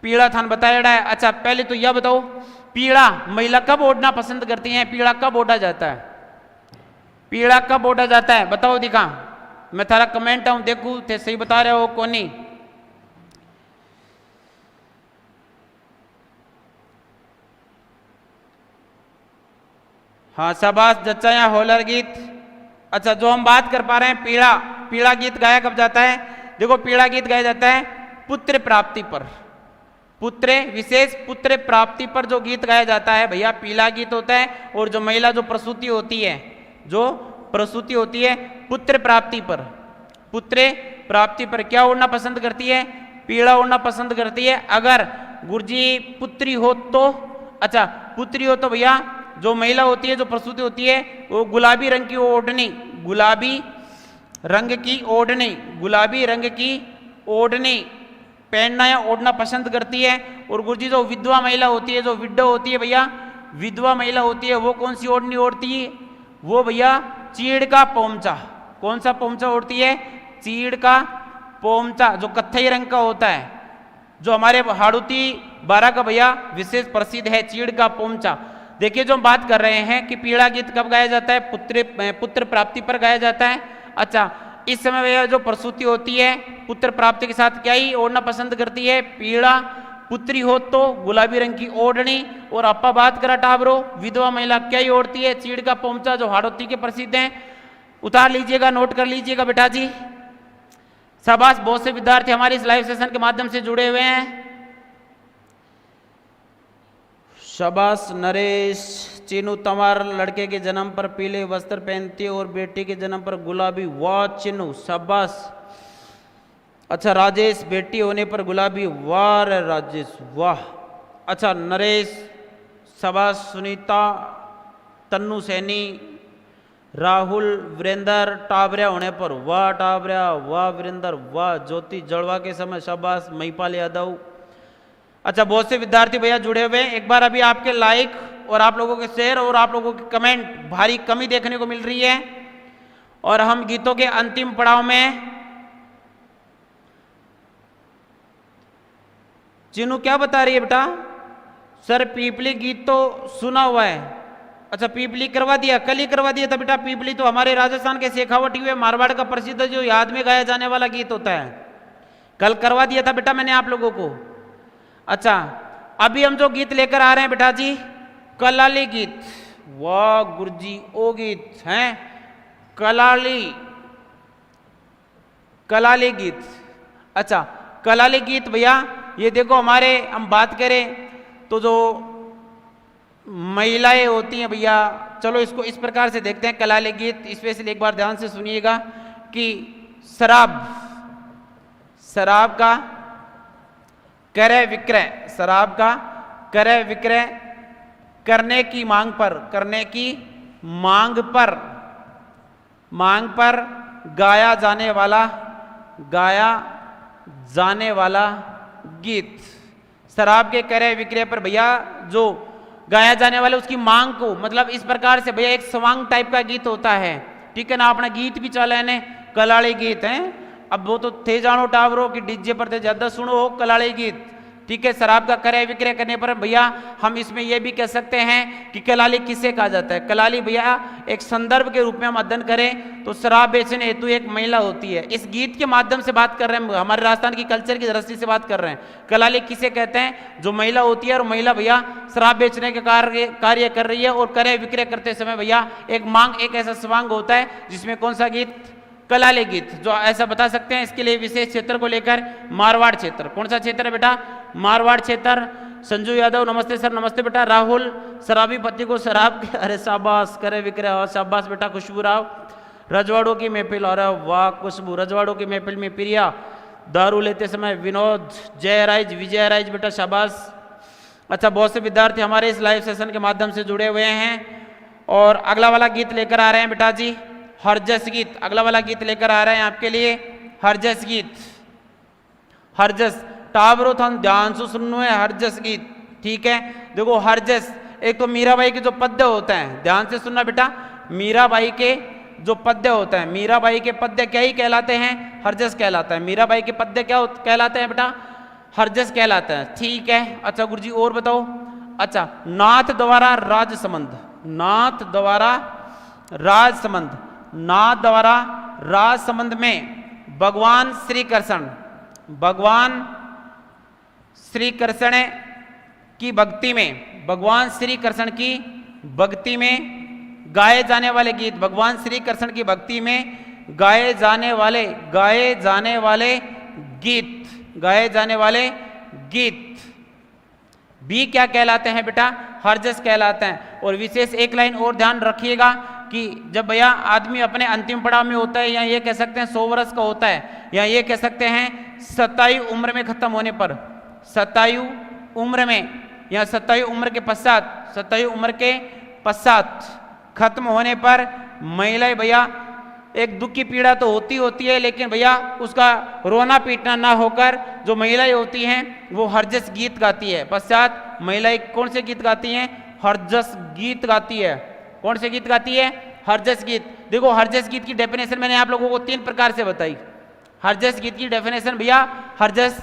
पीड़ा थान बताया है। अच्छा पहले तो यह बताओ पीड़ा महिला कब ओढ़ना पसंद करती हैं? पीड़ा कब ओढ़ा जाता है? पीड़ा कब ओढ़ा जाता है बताओ दिखा। मैं थारा कमेंट आऊं देखू थे सही बता रहे हो कोनी। हाँ शाबाश जच्चा होलर गीत। अच्छा जो हम बात कर पा रहे हैं पीड़ा, पीड़ा गीत गाया कब जाता है? देखो पीड़ा गीत गाया जाता है पुत्र प्राप्ति पर, पुत्र विशेष पुत्र प्राप्ति पर जो गीत गाया जाता है भैया पीला गीत होता है। और जो महिला जो प्रसूति होती है, जो प्रसूति होती है पुत्र प्राप्ति पर, पुत्र प्राप्ति पर क्या ओढ़ना पसंद करती है? पीड़ा ओढ़ना पसंद करती है। अगर गुरुजी पुत्री हो तो, अच्छा पुत्री हो तो भैया जो महिला होती है जो प्रसूति होती है वो गुलाबी रंग की ओढ़नी, गुलाबी रंग की ओढ़नी, गुलाबी रंग की ओढ़नी पहनना या ओढ़ना पसंद करती है। और गुरुजी जो विधवा महिला होती है, जो विडो होती है भैया, विधवा महिला होती है वो कौन सी ओढ़नी ओढ़ती है? वो भैया चीड़ का पोमचा। कौन सा पोमचा ओढ़ती है? चीड़ का पोमचा जो कत्थई रंग का होता है, जो हमारे हाड़ूती बारा का भैया विशेष प्रसिद्ध है चीड़ का पोमचा। देखिए जो हम बात कर रहे हैं कि पीड़ा गीत कब गाया जाता है? पुत्र प्राप्ति पर गाया जाता है। अच्छा इस समय भैया जो प्रसूति होती है पुत्र प्राप्ति के साथ क्या ही ओढ़ना पसंद करती है? पीड़ा। पुत्री हो तो गुलाबी रंग की ओढ़नी। और अपा बात करा टाबरो विधवा महिला क्या ही ओढ़ती है? चीड़ का पोमचा जो हाड़ौती के प्रसिद्ध हैं। उतार लीजिएगा, नोट कर लीजिएगा बेटा जी। शाबाश, बहुत से विद्यार्थी हमारे इस लाइव सेशन के माध्यम से जुड़े हुए हैं। शाबाश नरेश। चीनू तंवार लड़के के जन्म पर पीले वस्त्र पहनती है और बेटी के जन्म पर गुलाबी। वाह चिन्नू शाबाश। अच्छा राजेश बेटी होने पर गुलाबी। वाह रे राजेश वाह। अच्छा नरेश शाबाश। सुनीता, तन्नू सैनी, राहुल, वीरेंद्र टाबरिया होने पर वाह टाबरिया, वाह वीरेंद्र वाह। ज्योति जड़वा के समय शाबाश। महिपाल यादव। अच्छा बहुत से विद्यार्थी भैया जुड़े हुए हैं। एक बार अभी आपके लाइक और आप लोगों के शेयर और आप लोगों के कमेंट भारी कमी देखने को मिल रही है। और हम गीतों के अंतिम पड़ाव में। चिनू क्या बता रही है बेटा? सर पीपली गीत तो सुना हुआ है। अच्छा पीपली करवा दिया, कल ही करवा दिया था बेटा। पीपली तो हमारे राजस्थान के शेखावटी हुए मारवाड़ का प्रसिद्ध जो याद में गाया जाने वाला गीत होता है, कल करवा दिया था बेटा मैंने आप लोगों को। अच्छा अभी हम जो गीत लेकर आ रहे हैं बेटा जी कलाली गीत। वाह गुरुजी ओ गीत हैं कलाली, कलाली गीत। अच्छा कलाली गीत भैया ये देखो हमारे हम बात करें तो जो महिलाएं होती हैं भैया, चलो इसको इस प्रकार से देखते हैं कलाली गीत। स्पेशली एक बार ध्यान से सुनिएगा कि शराब, शराब का क्रय विक्रय, शराब का क्रय विक्रय करने की मांग पर, करने की मांग पर गाया जाने वाला, गाया जाने वाला गीत। शराब के क्रय विक्रय पर भैया जो गाया जाने वाला उसकी मांग को, मतलब इस प्रकार से भैया एक सवांग टाइप का गीत होता है, ठीक है ना। अपना गीत भी चला है कलाड़ी गीत है। अब वो तो थे जानो टावरो कि डीजे पर थे ज्यादा सुनो हो कलाड़ी गीत, ठीक है। शराब का क्रय विक्रय करने पर भैया हम इसमें यह भी कह सकते हैं कि कलाली किसे कहा जाता है। कलाली भैया एक संदर्भ के रूप में हम अध्ययन करें तो शराब बेचने हेतु एक महिला होती है। इस गीत के माध्यम से बात कर रहे हैं, हमारे राजस्थान की कल्चर की दृष्टि से बात कर रहे हैं। कलाली किसे कहते हैं? जो महिला होती है और महिला भैया शराब बेचने के कार्य कर रही है और क्रय विक्रय करते समय भैया एक मांग, एक ऐसा स्वांग होता है जिसमें कौन सा गीत? कलाली गीत। जो ऐसा बता सकते हैं इसके लिए विशेष क्षेत्र को लेकर मारवाड़ क्षेत्र। कौन सा क्षेत्र है बेटा? मारवाड़ क्षेत्र। संजू यादव नमस्ते सर। नमस्ते बेटा। राहुल शराबी पति को शराब के, अरे शाबाश, करे विक्रय और शाबाश बेटा। खुशबू राव रजवाड़ों की महफिल, और वाह खुशबू, रजवाड़ों की महफिल में प्रिया दारू लेते समय विनोद, जयराज, विजय राज बेटा शाबाश। अच्छा बहुत से विद्यार्थी हमारे इस लाइव सेशन के माध्यम से जुड़े हुए हैं और अगला वाला गीत लेकर आ रहे हैं बेटा जी। हरजस गीत। अगला वाला गीत लेकर आ रहे हैं आपके लिए हरजस गीत। हरजस टावरो था ध्यान से सुनो है हरजस गीत, ठीक है। देखो हरजस, एक तो मीराबाई के जो पद्य होते हैं, ध्यान से सुनना बेटा, मीराबाई के जो पद्य होते हैं, मीराबाई के पद्य क्या ही कहलाते हैं, हरजस कहलाता है। मीराबाई के पद्य क्या कहलाते हैं बेटा, हरजस कहलाते हैं, ठीक है। अच्छा गुरुजी और बताओ। अच्छा नाथ द्वारा राजसंबंध, नाथ द्वारा राजसंबंध, नाथ द्वारा राजसंबंध में भगवान श्री कृष्ण, भगवान श्री कृष्ण की भक्ति में, भगवान श्री कृष्ण की भक्ति में गाए जाने वाले गीत, भगवान श्री कृष्ण की भक्ति में गाए जाने वाले गीत भी क्या कहलाते हैं बेटा, हरजस कहलाते हैं। और विशेष एक लाइन और ध्यान रखिएगा कि जब भैया आदमी अपने अंतिम पड़ाव में होता है, या ये कह सकते हैं 100 वर्ष का होता है, या ये कह सकते हैं 27 उम्र में खत्म होने पर, 27 उम्र में या 27 उम्र के पश्चात, 27 उम्र के पश्चात खत्म होने पर महिलाएं भैया एक दुख की पीड़ा तो होती है, लेकिन भैया उसका रोना पीटना ना होकर जो महिलाएं होती हैं वो हरजस गीत गाती है। पश्चात महिलाएं कौन से गीत गाती हैं, हरजस गीत गाती है। कौन से गीत गाती है, हरजस गीत। देखो हरजस गीत की डेफिनेशन मैंने आप लोगों को 3 प्रकार से बताई। हरजस गीत की डेफिनेशन भैया, हरजस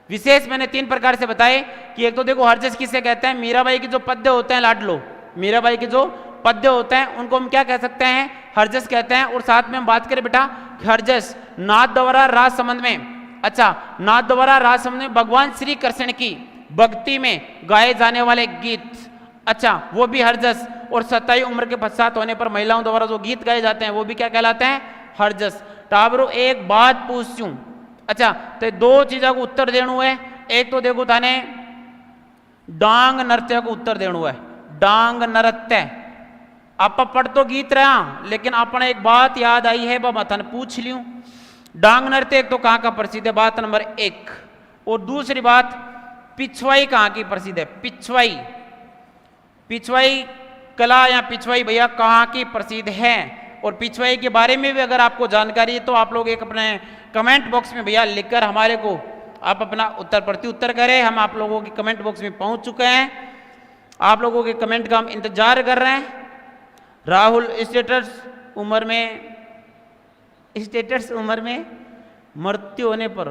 विशेष मैंने 3 प्रकार से बताए कि एक तो देखो हरजस किसे कहते हैं, मीराबाई के जो पद्य होते हैं, लाडलो मीराबाई के जो पद्य होते हैं उनको हम क्या कह सकते हैं, हरजस कहते हैं। और साथ में हम बात करें बेटा हरजस नाथ द्वारा राज संबंध में, अच्छा नाथ द्वारा राज संबंध में भगवान श्री कृष्ण की भक्ति में गाए जाने वाले गीत, अच्छा वो भी हरजस। और 27 उम्र के पश्चात होने पर महिलाओं द्वारा जो गीत गाए जाते हैं वो भी क्या कहलाते हैं, हरजस। टाबरो एक बात पूछूं, अच्छा तो 2 चीजों को उत्तर देणु है। एक तो देखो थाने डांग नृत्य को उत्तर देणु है, डांग नृत्य। आप पढ़ तो गीत रहा, लेकिन अपने एक बात याद आई है, वह थन पूछ लियूं। डांग नृत्य एक तो कहाँ का प्रसिद्ध है, बात नंबर 1। और दूसरी बात पिछवाई कहाँ की प्रसिद्ध है, पिछवाई, पिछवाई कला या पिछवाई भैया कहाँ की प्रसिद्ध है। और पिछवाई के बारे में भी अगर आपको जानकारी है तो आप लोग एक अपने कमेंट बॉक्स में भैया लिखकर हमारे को आप अपना उत्तर प्रत्युत्तर करें। हम आप लोगों के कमेंट बॉक्स में पहुंच चुके हैं, आप लोगों के कमेंट का हम इंतजार कर रहे हैं। राहुल स्टेटस उम्र में मृत्यु होने पर,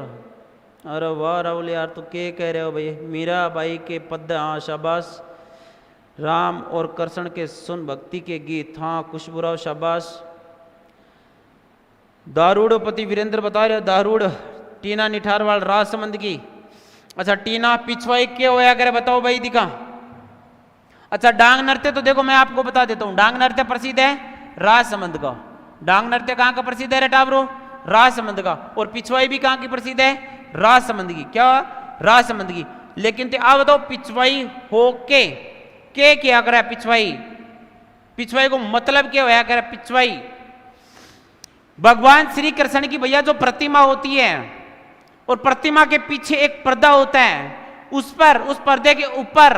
अरे वाह राहुल यार तो क्या कह रहे हो भाई, मीराबाई के पद्य, हाँ शाबाश। राम और कृष्ण के सुन भक्ति के गीत, हाँ खुशबुराव शाबाश। दारूड़ पति वीरेंद्र बता रहे हो, दारूड़ टीना निठारवाल राजसमंद की, अच्छा टीना पिछवाई क्या होया करे बताओ भाई दिखा। अच्छा डांग नृत्य तो देखो मैं आपको बता देता हूं, डांग नृत्य प्रसिद्ध है राजसमंद का। डांग नृत्य कहां का प्रसिद्ध है रे टाबरो, राजसमंद का। और पिछवाई भी कहां की प्रसिद्ध है, राजसमंद की। क्या, राजसमंद की। लेकिन आप बताओ पिछवाई हो के क्या करे पिछवाई, पिछवाई को मतलब क्या होया करे पिछवाई। भगवान श्री कृष्ण की भैया जो प्रतिमा होती है और प्रतिमा के पीछे एक पर्दा होता है, उस पर, उस पर्दे के ऊपर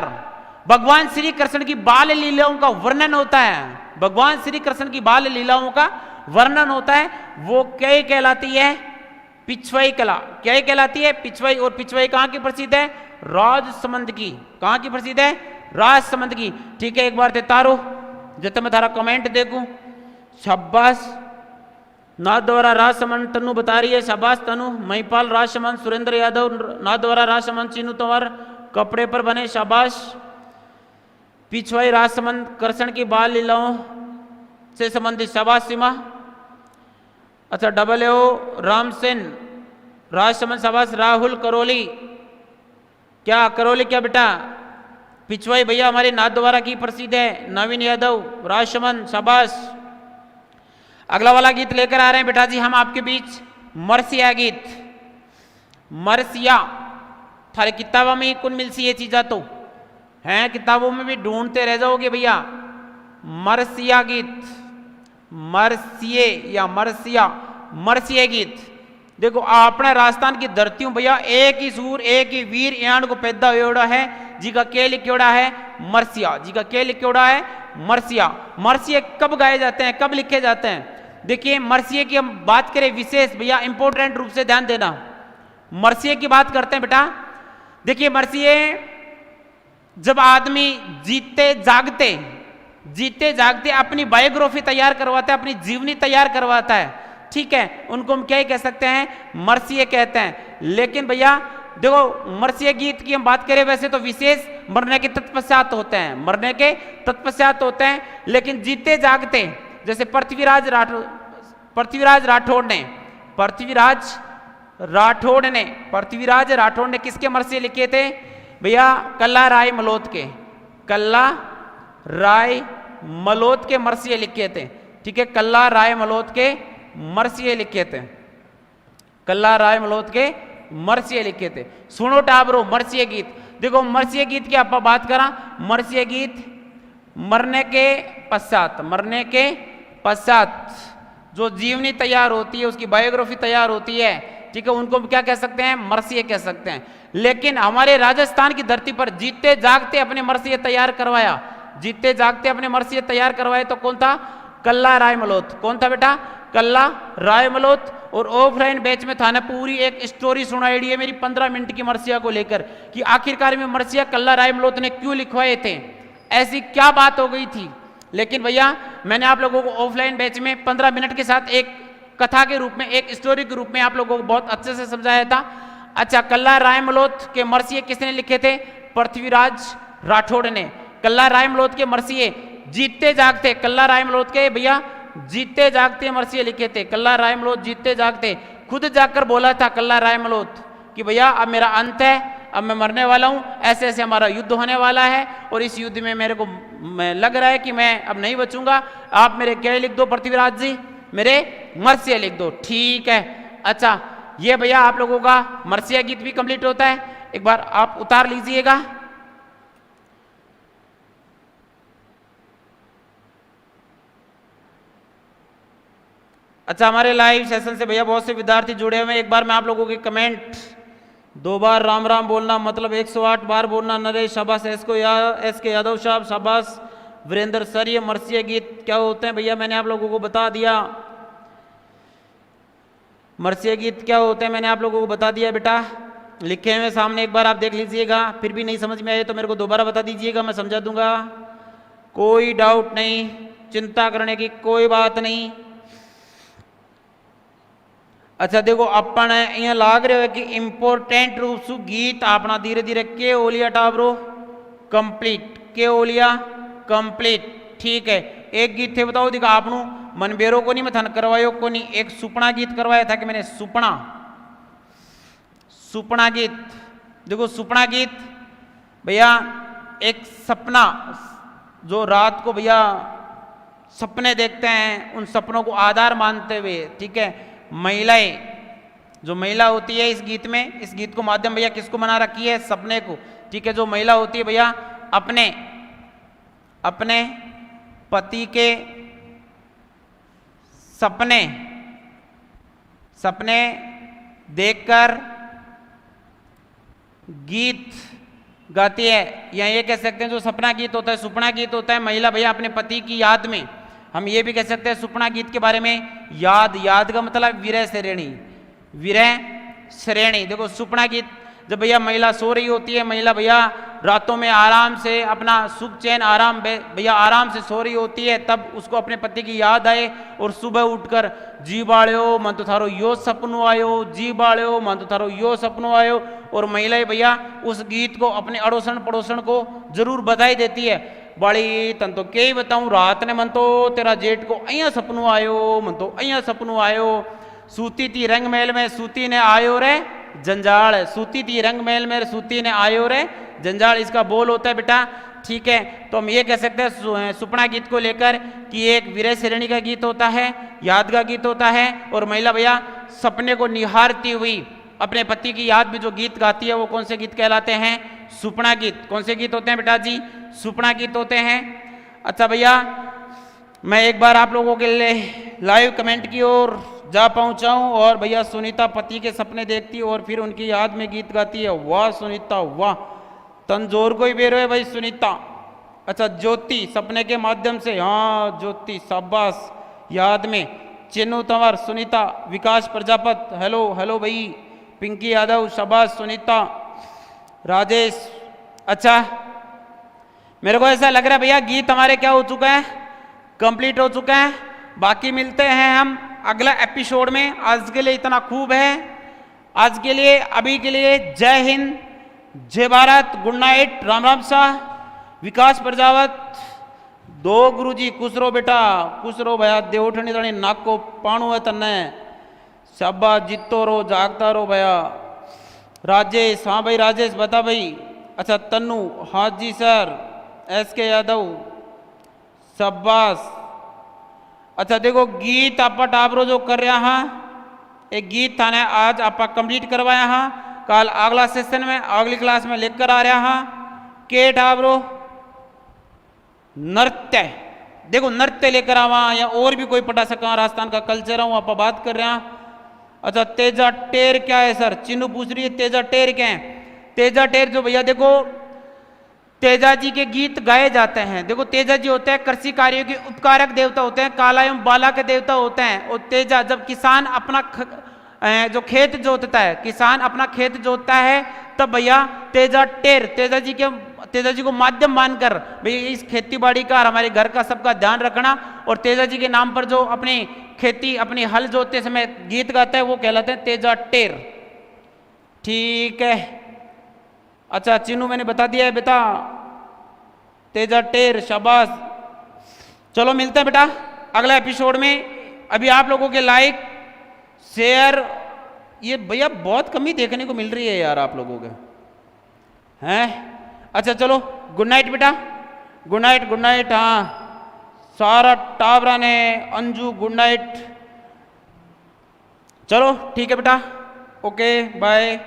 भगवान श्री कृष्ण की बाल लीलाओं का वर्णन होता है, भगवान श्री कृष्ण की बाल लीलाओं का वर्णन होता है। वो क्या कहलाती है, पिछवाई कला। क्या कहलाती है, पिछवाई। और पिछवाई कहां की प्रसिद्ध है, राजसमंद की। कहां की प्रसिद्ध है, राजसमंद की। ठीक है, एक बार तारो जब मैं थारा कमेंट देखूं, शाबाश। नाथ द्वारा राजसमंद तनु बता रही है, शाबाश तनु। महिपाल राजसमंद, सुरेंद्र यादव नाथ द्वारा राजसमंद, चीनू तंवर कपड़े पर बने, शाबाश। पिछवाई राजसमंद कृष्ण की बाल लीलाओं से संबंधित, शाबाश सीमा। अच्छा डबल ओ रामसेन राजसमंद, शाबाश। राहुल करौली, क्या करौली क्या बेटा, पिछवाई भैया हमारे नाथ द्वारा की प्रसिद्ध है। नवीन यादव राजसमंद, शाबाश। अगला वाला गीत लेकर आ रहे हैं बेटा जी हम आपके बीच, मरसिया गीत। मरसिया थारे किताबों में कौन मिलती ये चीजा तो हैं, किताबों में भी ढूंढते रह जाओगे भैया। मरसिया गीत, मरसिए या मरसिया, मरसिया गीत। देखो अपने राजस्थान की धरतियों भैया एक ही सूर एक ही वीर यान को पैदा होड़ा है, जी का के लिखोड़ा है मरसिया, जी का के लिखोड़ा है मरसिया। मरसिया कब गाए जाते हैं, कब लिखे जाते हैं, देखिए मर्सिये की हम बात करें विशेष भैया इंपॉर्टेंट रूप से ध्यान देना, मर्सिये की बात करते हैं बेटा। देखिए मर्सिये जब आदमी जीते जागते अपनी बायोग्राफी तैयार करवाता है, अपनी जीवनी तैयार करवाता है, ठीक है, उनको हम क्या ही कह सकते हैं, मर्सिये कहते हैं। लेकिन भैया देखो मर्सिये गीत की हम बात करें वैसे तो विशेष मरने के तत्पश्चात होते हैं, मरने के तत्पश्चात होते हैं। लेकिन जीते जागते जैसे पृथ्वीराज राठौड़ ने किसके मर्सिये लिखे थे भैया, कल्ला राय मलोत के मर्सिये लिखे थे, ठीक है, कल्ला राय मलोत के मर्सिये लिखे थे, कल्ला राय मलोत के मर्सिये लिखे थे। सुनो टाबरो मर्सिये गीत, देखो मर्सिये गीत की आप बात करा, मर्सिये गीत मरने के पश्चात जो जीवनी तैयार होती है, उसकी बायोग्राफी तैयार होती है, ठीक है, उनको क्या कह सकते हैं, मर्सिये कह सकते हैं। लेकिन हमारे राजस्थान की धरती पर जीते जागते अपने मर्सिये तैयार करवाए तो कौन था, कल्ला राय मलोत। कौन था बेटा, कल्ला राय मलोत। और ऑफलाइन बैच में था ना, पूरी एक स्टोरी सुनाई है मेरी 15 मिनट की मर्सिया को लेकर कि आखिरकार में मर्सिया कल्ला राय मलोत ने क्यों लिखवाए थे, ऐसी क्या बात हो गई थी। लेकिन भैया मैंने आप लोगों को ऑफलाइन बैच में 15 मिनट के साथ एक कथा के रूप में, एक स्टोरी के रूप में आप लोगों को बहुत अच्छे से समझाया था। अच्छा, कल्ला राय मलोत के मर्सिये किसने लिखे थे, पृथ्वीराज राठौड़ ने। कल्ला राय मलोत के मर्सिये जीते जागते, कल्ला राय मलोत के भैया जीते जागते मर्सिये लिखे थे। कल्ला राय मलोत जीते जागते खुद जाकर बोला था कल्ला राय मलोत कि भैया अब मेरा अंत है, अब मैं मरने वाला हूं, ऐसे ऐसे हमारा युद्ध होने वाला है और इस युद्ध में मेरे को लग रहा है कि मैं अब नहीं बचूंगा, आप मेरे क्या लिख दो पृथ्वीराज जी, मेरे मर्सिये लिख दो, ठीक है। अच्छा, ये भैया आप लोगों का मर्सिया गीत भी कंप्लीट होता है, एक बार आप उतार लीजिएगा। अच्छा, हमारे लाइव सेशन से भैया बहुत से विद्यार्थी जुड़े हुए हैं। एक बार मैं आप लोगों के कमेंट, 2 बार राम राम बोलना मतलब 108 बार बोलना, नरेश शाबाश, एस के यादव साहब शाबाश, वीरेंद्र सर, ये मर्सिया गीत क्या होते हैं भैया मैंने आप लोगों को बता दिया, मर्सिया गीत क्या होते हैं मैंने आप लोगों को बता दिया बेटा, लिखे हुए सामने, एक बार आप देख लीजिएगा। फिर भी नहीं समझ में आए तो मेरे को दोबारा बता दीजिएगा, मैं समझा दूंगा, कोई डाउट नहीं, चिंता करने की कोई बात नहीं। अच्छा देखो, अपन यहाँ लाग रहे हो कि इंपोर्टेंट रूप से गीत अपना धीरे धीरे के ओलिया टाबरो कंप्लीट, ठीक है। एक गीत थे बताओ दिखा आपनू मनबेरो को नहीं मैं थन करवायो को नहीं, एक सुपना गीत करवाया था कि मैंने, सुपना गीत। देखो सुपना गीत भैया एक सपना, जो रात को भैया सपने देखते हैं, उन सपनों को आधार मानते हुए, ठीक है, महिलाएं, जो महिला होती है इस गीत में, इस गीत को माध्यम भैया किसको बना रखी है, सपने को, ठीक है। जो महिला होती है भैया अपने पति के सपने देखकर गीत गाती है, या ये कह सकते हैं जो सपना गीत होता है, सुपना गीत होता है, महिला भैया अपने पति की याद में, हम ये भी कह सकते हैं सुपना गीत के बारे में, याद का मतलब विरह श्रेणी। देखो सुपना गीत जब भैया महिला सो रही होती है, महिला भैया रातों में आराम से अपना सुख चैन आराम भैया आराम से सो रही होती है, तब उसको अपने पति की याद आए और सुबह उठकर जी बाड़ो मन तो थारो यो सपनो आयो, जी बाड़ो मन तो थारो यो सपनो आयो, और महिलाएं भैया उस गीत को अपने अड़ोसन पड़ोसन को जरूर बधाई देती है, बड़ी तन तो क्या ही बताऊं, रात ने मन तो तेरा जेठ को अया सपनो आयो, मन तो अया सपनो आयो, सूती थी रंग महल में सूती ने आयो रे जंजाल, सूती थी रंग महल में सूती ने आयो रे जंजाल, इसका बोल होता है बेटा, ठीक है। तो हम ये कह सकते हैं सुपना गीत को लेकर कि एक विरह श्रेणी का गीत होता है, याद का गीत होता है, और महिला भैया सपने को निहारती हुई अपने पति की याद में जो गीत गाती है वो कौन से गीत कहलाते हैं, सुपना गीत। कौन से गीत होते हैं बेटा जी, सुपना गीत होते हैं। अच्छा भैया मैं एक बार आप लोगों के लिए लाइव कमेंट की ओर जा पहुंचाऊं, और भैया सुनीता पति के सपने देखती और फिर उनकी याद में गीत गाती है, वाह सुनीता वाह, तंजोर को ही बेरो है भाई सुनीता। अच्छा ज्योति सपने के माध्यम से, हाँ ज्योति शाबाश, याद में चिन्नू तंवर, सुनीता, विकास प्रजापत, हेलो हेलो भाई, पिंकी यादव, शाबाश सुनीता, राजेश। अच्छा, मेरे को ऐसा लग रहा है भैया गीत हमारे क्या हो चुका है, कंप्लीट हो चुका है। बाकी मिलते हैं हम अगला एपिसोड में। आज के लिए इतना खूब है। आज के लिए, अभी के लिए जय हिंद, जय भारत, गुड नाइट, राम राम शाह, विकास प्रजापत, दो गुरुजी, खुश रहो बेटा, खुश रहो भैया, देवठनी तणी नाक को पाणु है तन्ने, शाबाश, जीतो रहो, जागता रहो भैया। राजेश, हाँ भाई राजेश बता भाई। अच्छा तन्नू, हाँ जी सर, SK यादव, शाबाश। अच्छा देखो गीत आप टाबरो जो कर रहा हाँ, एक गीत था ना आज आप कंप्लीट करवाया हाँ, कल अगला सेशन में अगली क्लास में लेकर आ रहा हाँ के टाबरो नृत्य। देखो नृत्य लेकर आवा या और भी कोई पढ़ा सका, राजस्थान का कल्चर हूँ आप बात कर रहे हैं। अच्छा तेजा टेर क्या है सर, चिन्नू पूछ रही है तेजा टेर क्या है। तेजा टेर जो भैया देखो तेजा जी के गीत गाए जाते हैं। देखो तेजा जी होते हैं कृषि कार्यों के उपकारक देवता होते हैं, काला एवं बाला के देवता होते हैं। और तेजा जब किसान अपना जो खेत जोतता है, किसान अपना खेत जोतता है तब भैया तेजा टेर, तेजा जी को माध्यम मानकर भैया इस खेती बाड़ी का और हमारे घर का सबका ध्यान रखना। और तेजा जी के नाम पर जो अपनी खेती अपनी हल जोतते समय गीत गाता है वो कहलाते हैं तेजा टेर। ठीक है, अच्छा चिन्नू मैंने बता दिया है बेटा, तेजा टेर, शाबाश। चलो मिलते हैं बेटा अगला एपिसोड में। अभी आप लोगों के लाइक शेयर ये भैया बहुत कमी देखने को मिल रही है यार आप लोगों के हैं। अच्छा चलो गुड नाइट बेटा, गुड नाइट, गुड नाइट। हाँ सारा टावरा ने, अंजू गुड नाइट। चलो ठीक है बेटा, ओके बाय।